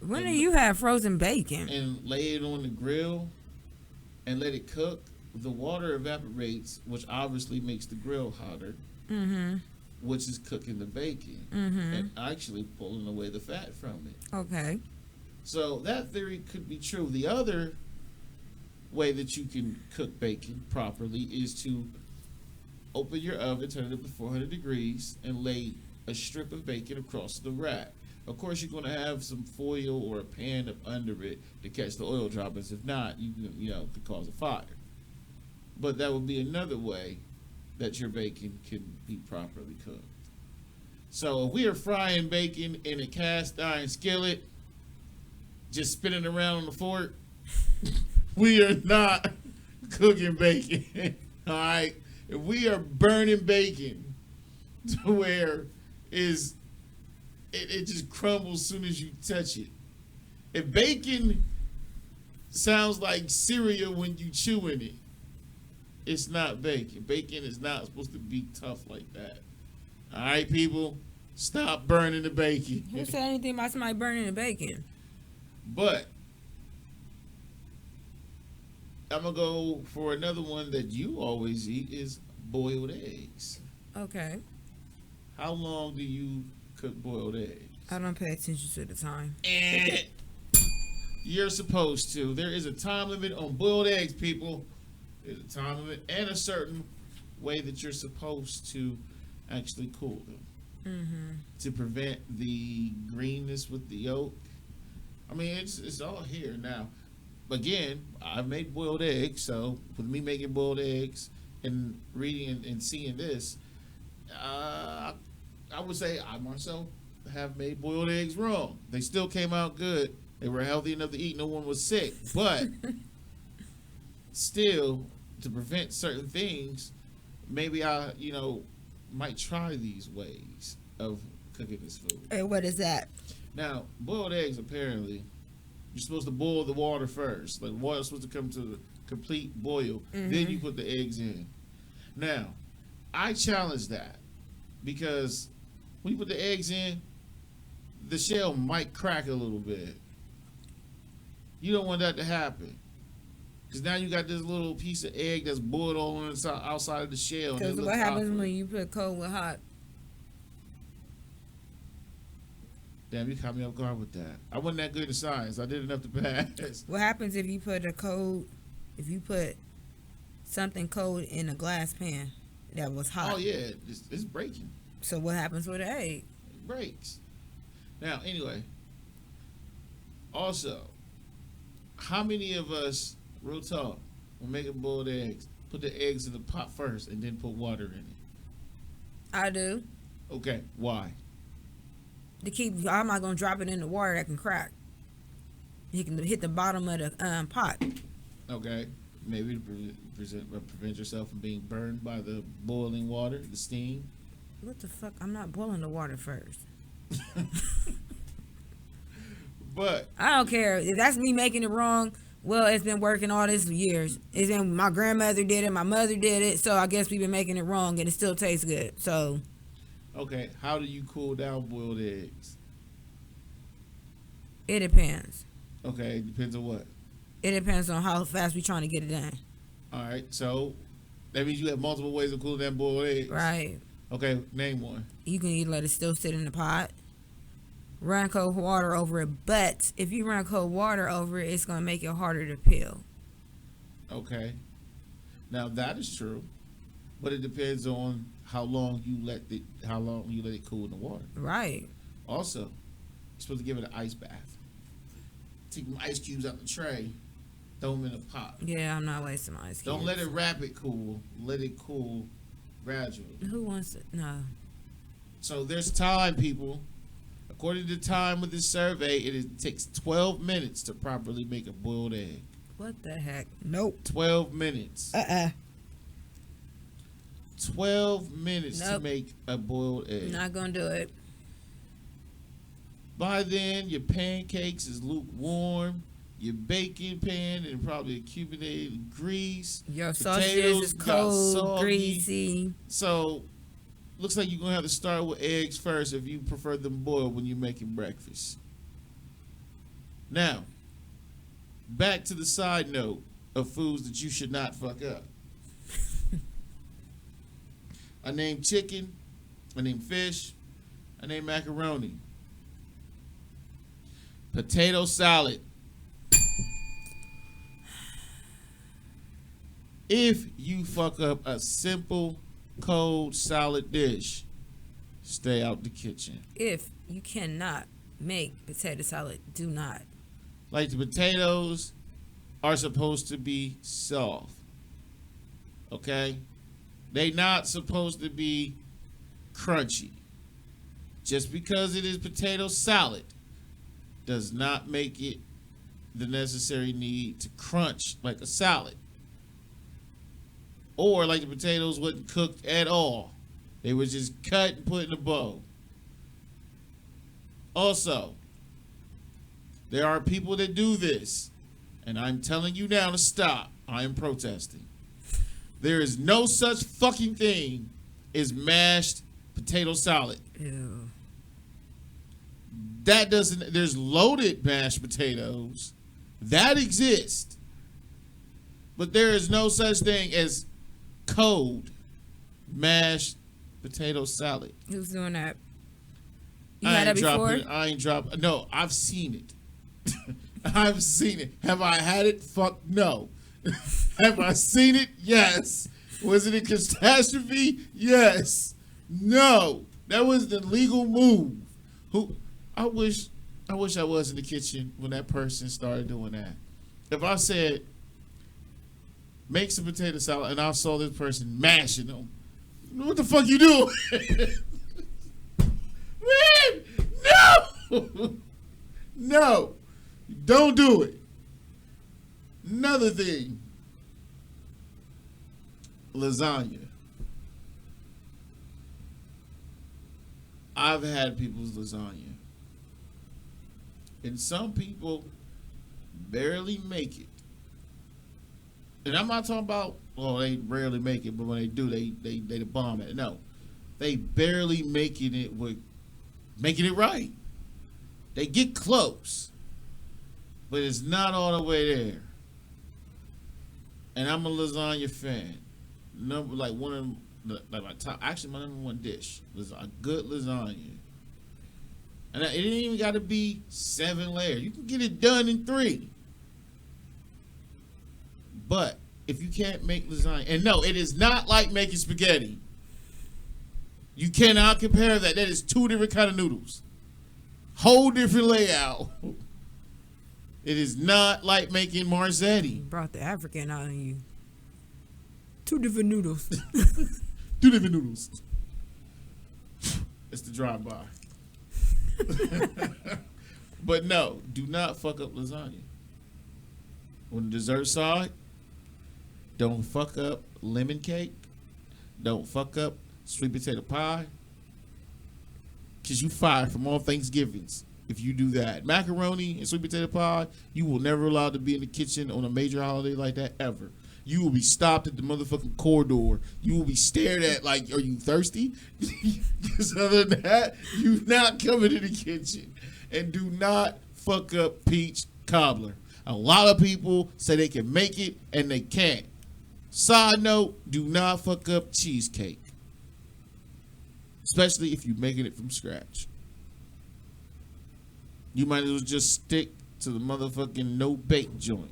When do you have frozen bacon? And lay it on the grill and let it cook. The water evaporates, which obviously makes the grill hotter. Mm-hmm. Which is cooking the bacon and actually pulling away the fat from it. Okay. So that theory could be true. The other way that you can cook bacon properly is to open your oven, turn it up to 400 degrees, and lay a strip of bacon across the rack. Of course, you're going to have some foil or a pan up under it to catch the oil droplets. If not, could cause a fire. But that would be another way that your bacon can be properly cooked. So if we are frying bacon in a cast iron skillet, just spinning around on the fork, we are not cooking bacon. All right? If we are burning bacon to where it just crumbles as soon as you touch it. If bacon sounds like cereal when you chewing it, it's not bacon. Bacon is not supposed to be tough like that. All right, people, stop burning the bacon. Who said anything about somebody burning the bacon? But I'm gonna go for another one that you always eat is boiled eggs. Okay. How long do you cook boiled eggs? I don't pay attention to the time. You're supposed to. There is a time limit on boiled eggs, people. There's a time limit and a certain way that you're supposed to actually cool them to prevent the greenness with the yolk. I mean, it's all here now. Again, I've made boiled eggs, so with me making boiled eggs and reading and seeing this, I would say I myself have made boiled eggs wrong. They still came out good. They were healthy enough to eat. No one was sick, but still, to prevent certain things, maybe I, might try these ways of cooking this food. Hey, what is that? Now, boiled eggs, apparently, you're supposed to boil the water first. Like, water's supposed to come to the complete boil. Then you put the eggs in. Now, I challenge that because when you put the eggs in, the shell might crack a little bit. You don't want that to happen. Because now you got this little piece of egg that's boiled on the outside of the shell. Because what happens when you put cold with hot? Damn, you caught me off guard with that. I wasn't that good at science. I did enough to pass. What happens if you put something cold in a glass pan that was hot? Oh, yeah. It's breaking. So what happens with the egg? It breaks. Now, anyway. Also, how many of us, real talk, when making boiled eggs, put the eggs in the pot first and then put water in it? I do. Okay, why? I'm not gonna drop it in the water that can crack. You can hit the bottom of the pot. Okay, maybe to prevent yourself from being burned by the boiling water, the steam. What the fuck? I'm not boiling the water first. But I don't care if that's me making it wrong. Well, it's been working all these years. It's been my grandmother did it, my mother did it, so I guess we've been making it wrong, and it still tastes good. So, Okay, how do you cool down boiled eggs? it depends. Okay, depends on what. It depends on how fast we trying to get it done. All right, so that means you have multiple ways of cooling down boiled eggs. Right. Okay, name one. You can either let it still sit in the pot, run cold water over it, but if you run cold water over it, it's gonna make it harder to peel. Okay. Now that is true, but it depends on how long you let it cool in the water. Right. Also, you're supposed to give it an ice bath. Take them ice cubes out the tray, throw them in a pot. Yeah, I'm not wasting my ice cubes. Don't let it rapid cool. Let it cool gradually. Who wants it? No. So there's time, people. According to time with this survey, it takes 12 minutes to properly make a boiled egg. What the heck? Nope. 12 minutes. 12 minutes to Nope. make a boiled egg. Not gonna do it. By then, your pancakes is lukewarm. Your baking pan and probably accumulated grease. Your sausages is got cold, soggy. greasy. So, looks like you're going to have to start with eggs first if you prefer them boiled when you're making breakfast. Now, back to the side note of foods that you should not fuck up. I named chicken. I named fish. I named macaroni. Potato salad. If you fuck up a simple cold salad dish, stay out the kitchen. If you cannot make potato salad, do not. Like the potatoes are supposed to be soft. Okay? They not supposed to be crunchy. Just because it is potato salad does not make it the necessary need to crunch like a salad. Or like the potatoes wasn't cooked at all. They were just cut and put in a bowl. Also, there are people that do this, and I'm telling you now to stop. I am protesting. There is no such fucking thing as mashed potato salad. Ew. That doesn't, there's loaded mashed potatoes. That exists. But there is no such thing as cold mashed potato salad. Who's doing that? You had that before? I ain't dropping. No, I've seen it. I've seen it. Have I had it? Fuck no. Have I seen it? Yes. Was it a catastrophe? Yes. No. That was the legal move. I wish I was in the kitchen when that person started doing that. If I said, make some potato salad, and I saw this person mashing them, what the fuck you doing? Man, no! No. Don't do it. Another thing. Lasagna. I've had people's lasagna. And some people barely make it. And I'm not talking about, well, they rarely make it, but when they do, they the bomb at it. No. They barely making it right. They get close. But it's not all the way there. And I'm a lasagna fan. Like one of them, like my top, actually my number one dish was a good lasagna. And it ain't even got to be 7 layers. You can get it done in 3. But if you can't make lasagna, and no, it is not like making spaghetti. You cannot compare that. That is 2 different kind of noodles. Whole different layout. It is not like making Marzetti. Brought the African out on you. 2 different noodles. 2 different noodles. It's the drive-by. But no, do not fuck up lasagna. On the dessert side, don't fuck up lemon cake. Don't fuck up sweet potato pie. Because you fired from all Thanksgivings. if you do that. Macaroni and sweet potato pie, you will never allowed to be in the kitchen on a major holiday like that ever. You will be stopped at the motherfucking corridor. You will be stared at like, are you thirsty? Because other than that, you not coming to the kitchen. And do not fuck up peach cobbler. A lot of people say they can make it and they can't. Side note, do not fuck up cheesecake. Especially if you're making it from scratch. You might as well just stick to the motherfucking no-bake joint.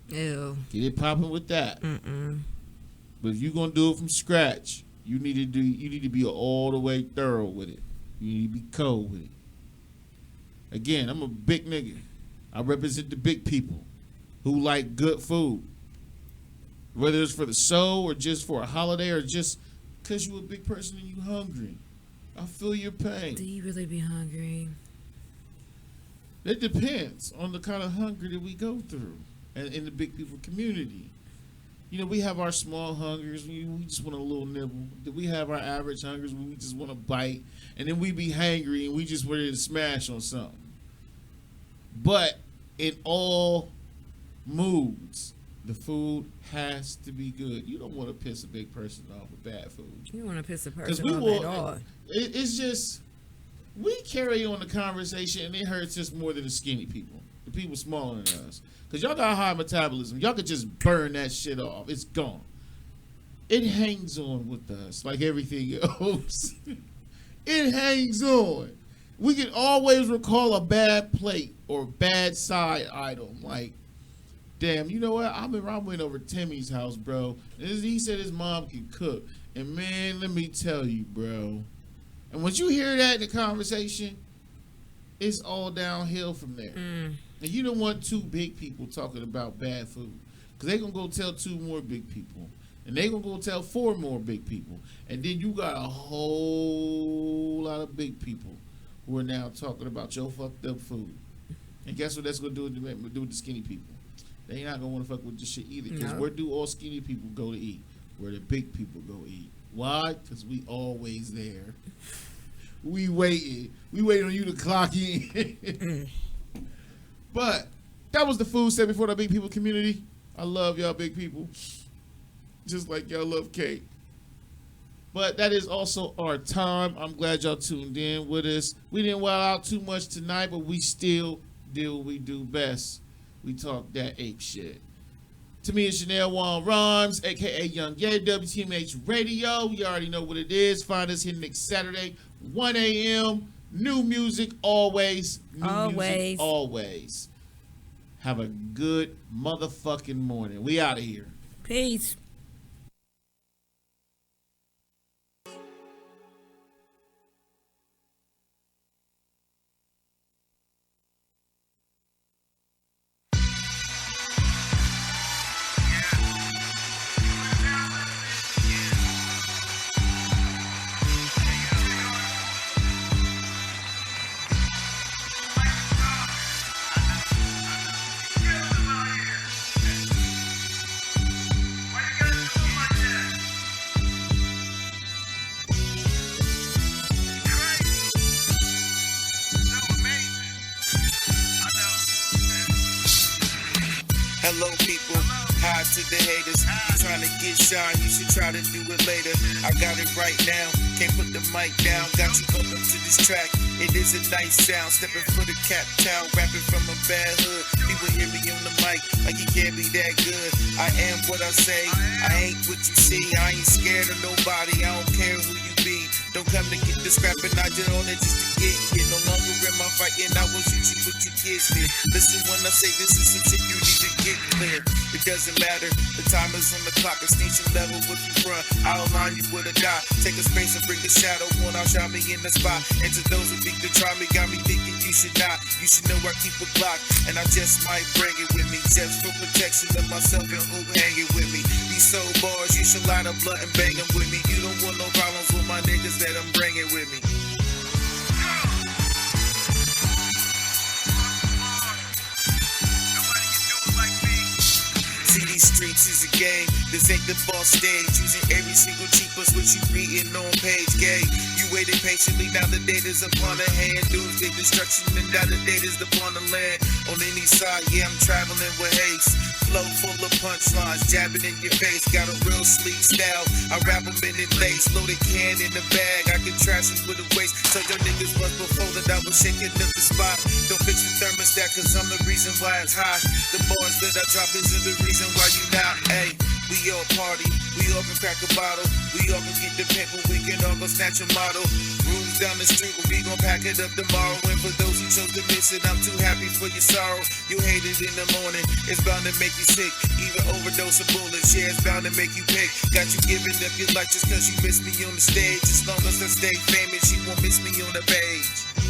Ew. Get it popping with that. But if you're gonna do it from scratch, you need to be all the way thorough with it. You need to be cold with it. Again, I'm a big nigga. I represent the big people who like good food. Whether it's for the show or just for a holiday or just because you a big person and you hungry. I feel your pain. Do you really be hungry? It depends on the kind of hunger that we go through and in the big people community. You know, we have our small hungers. We just want a little nibble. We have our average hungers when we just want to bite. And then we be hangry and we just ready to smash on something. But in all moods, the food has to be good. You don't want to piss a big person off with bad food. You want to piss a person off at all. It's just, we carry on the conversation and it hurts us more than the skinny people. The people smaller than us. Because y'all got high metabolism. Y'all could just burn that shit off. It's gone. It hangs on with us like everything else. It hangs on. We can always recall a bad plate or bad side item. Like, damn, you know what? I went over Timmy's house, bro. And he said his mom can cook. And man, let me tell you, bro. And once you hear that in the conversation, it's all downhill from there. And you don't want two big people talking about bad food. Because they going to go tell two more big people. And they going to go tell four more big people. And then you got a whole lot of big people who are now talking about your fucked up food. And guess what that's going to do with the skinny people? They ain't not going to want to fuck with this shit either. Because where do all skinny people go to eat? Where the big people go eat. Why? Because we always there. We waiting. We waiting on you to clock in. But that was the food set before the big people community. I love y'all big people. Just like y'all love cake. But that is also our time. I'm glad y'all tuned in with us. We didn't wild out too much tonight, but we still do what we do best. We talk that ape shit. To me, it's Chanel Juan Rhymes, a.k.a. Young Ye, WTMH Radio. You already know what it is. Find us here next Saturday, 1 a.m. New music always. Music always. Have a good motherfucking morning. We out of here. Peace. Hello people, hi to the haters. You trying to get shine, you should try to do it later. I got it right now, can't put the mic down. Got you bumping to this track, it is a nice sound. Stepping for the cap town, rapping from a bad hood. People hear me on the mic like he can't be that good. I am what I say, I ain't what you see. I ain't scared of nobody, I don't care who you be. Don't come to get the scrapping, I did all that just to get you. No longer in my fighting, I will shoot you with your kids here. Listen when I say this is some shit you need to get clear. It doesn't matter, the time is on the clock. It's station level with you front, I'll line you with a dot. Take a space and bring the shadow on, I'll shine me in the spot. And to those who think to try me, got me thinking you should not. You should know I keep a block, and I just might bring it with me. Just for protection of myself and who hanging with me. These soul bars, you should line up blunt and bang them with me. You don't want no problems with my niggas that I'm bringing with me. See these streets is a game. This ain't the boss stage. Using every single cheapest what you reading on page gay. You waited patiently, now the data's upon the hand. Doomsday destruction, and now the data's upon the land. On any side, yeah, I'm traveling with haste. Flow full of punchlines, jabbing in your face. Got a real sleek style. I wrap them in it lace, loaded can in the bag. I can trash them with a waist. Told your niggas once before that I was shaking up the spot. Don't fix the thermostat, cause I'm the reason why it's hot. The bars that I drop isn't the reason why you not. Ayy, we all party, we all can crack a bottle. We all can get the paper, we can all go snatch a model. Rooms down the street, we gon' pack it up tomorrow. And for those who chose to miss it, I'm too happy for your sorrow. You hate it in the morning, it's bound to make you sick. Even overdose of bullets, yeah, it's bound to make you pick. Got you giving up your life just cause you missed me on the stage. As long as I stay famous, you won't miss me on the page.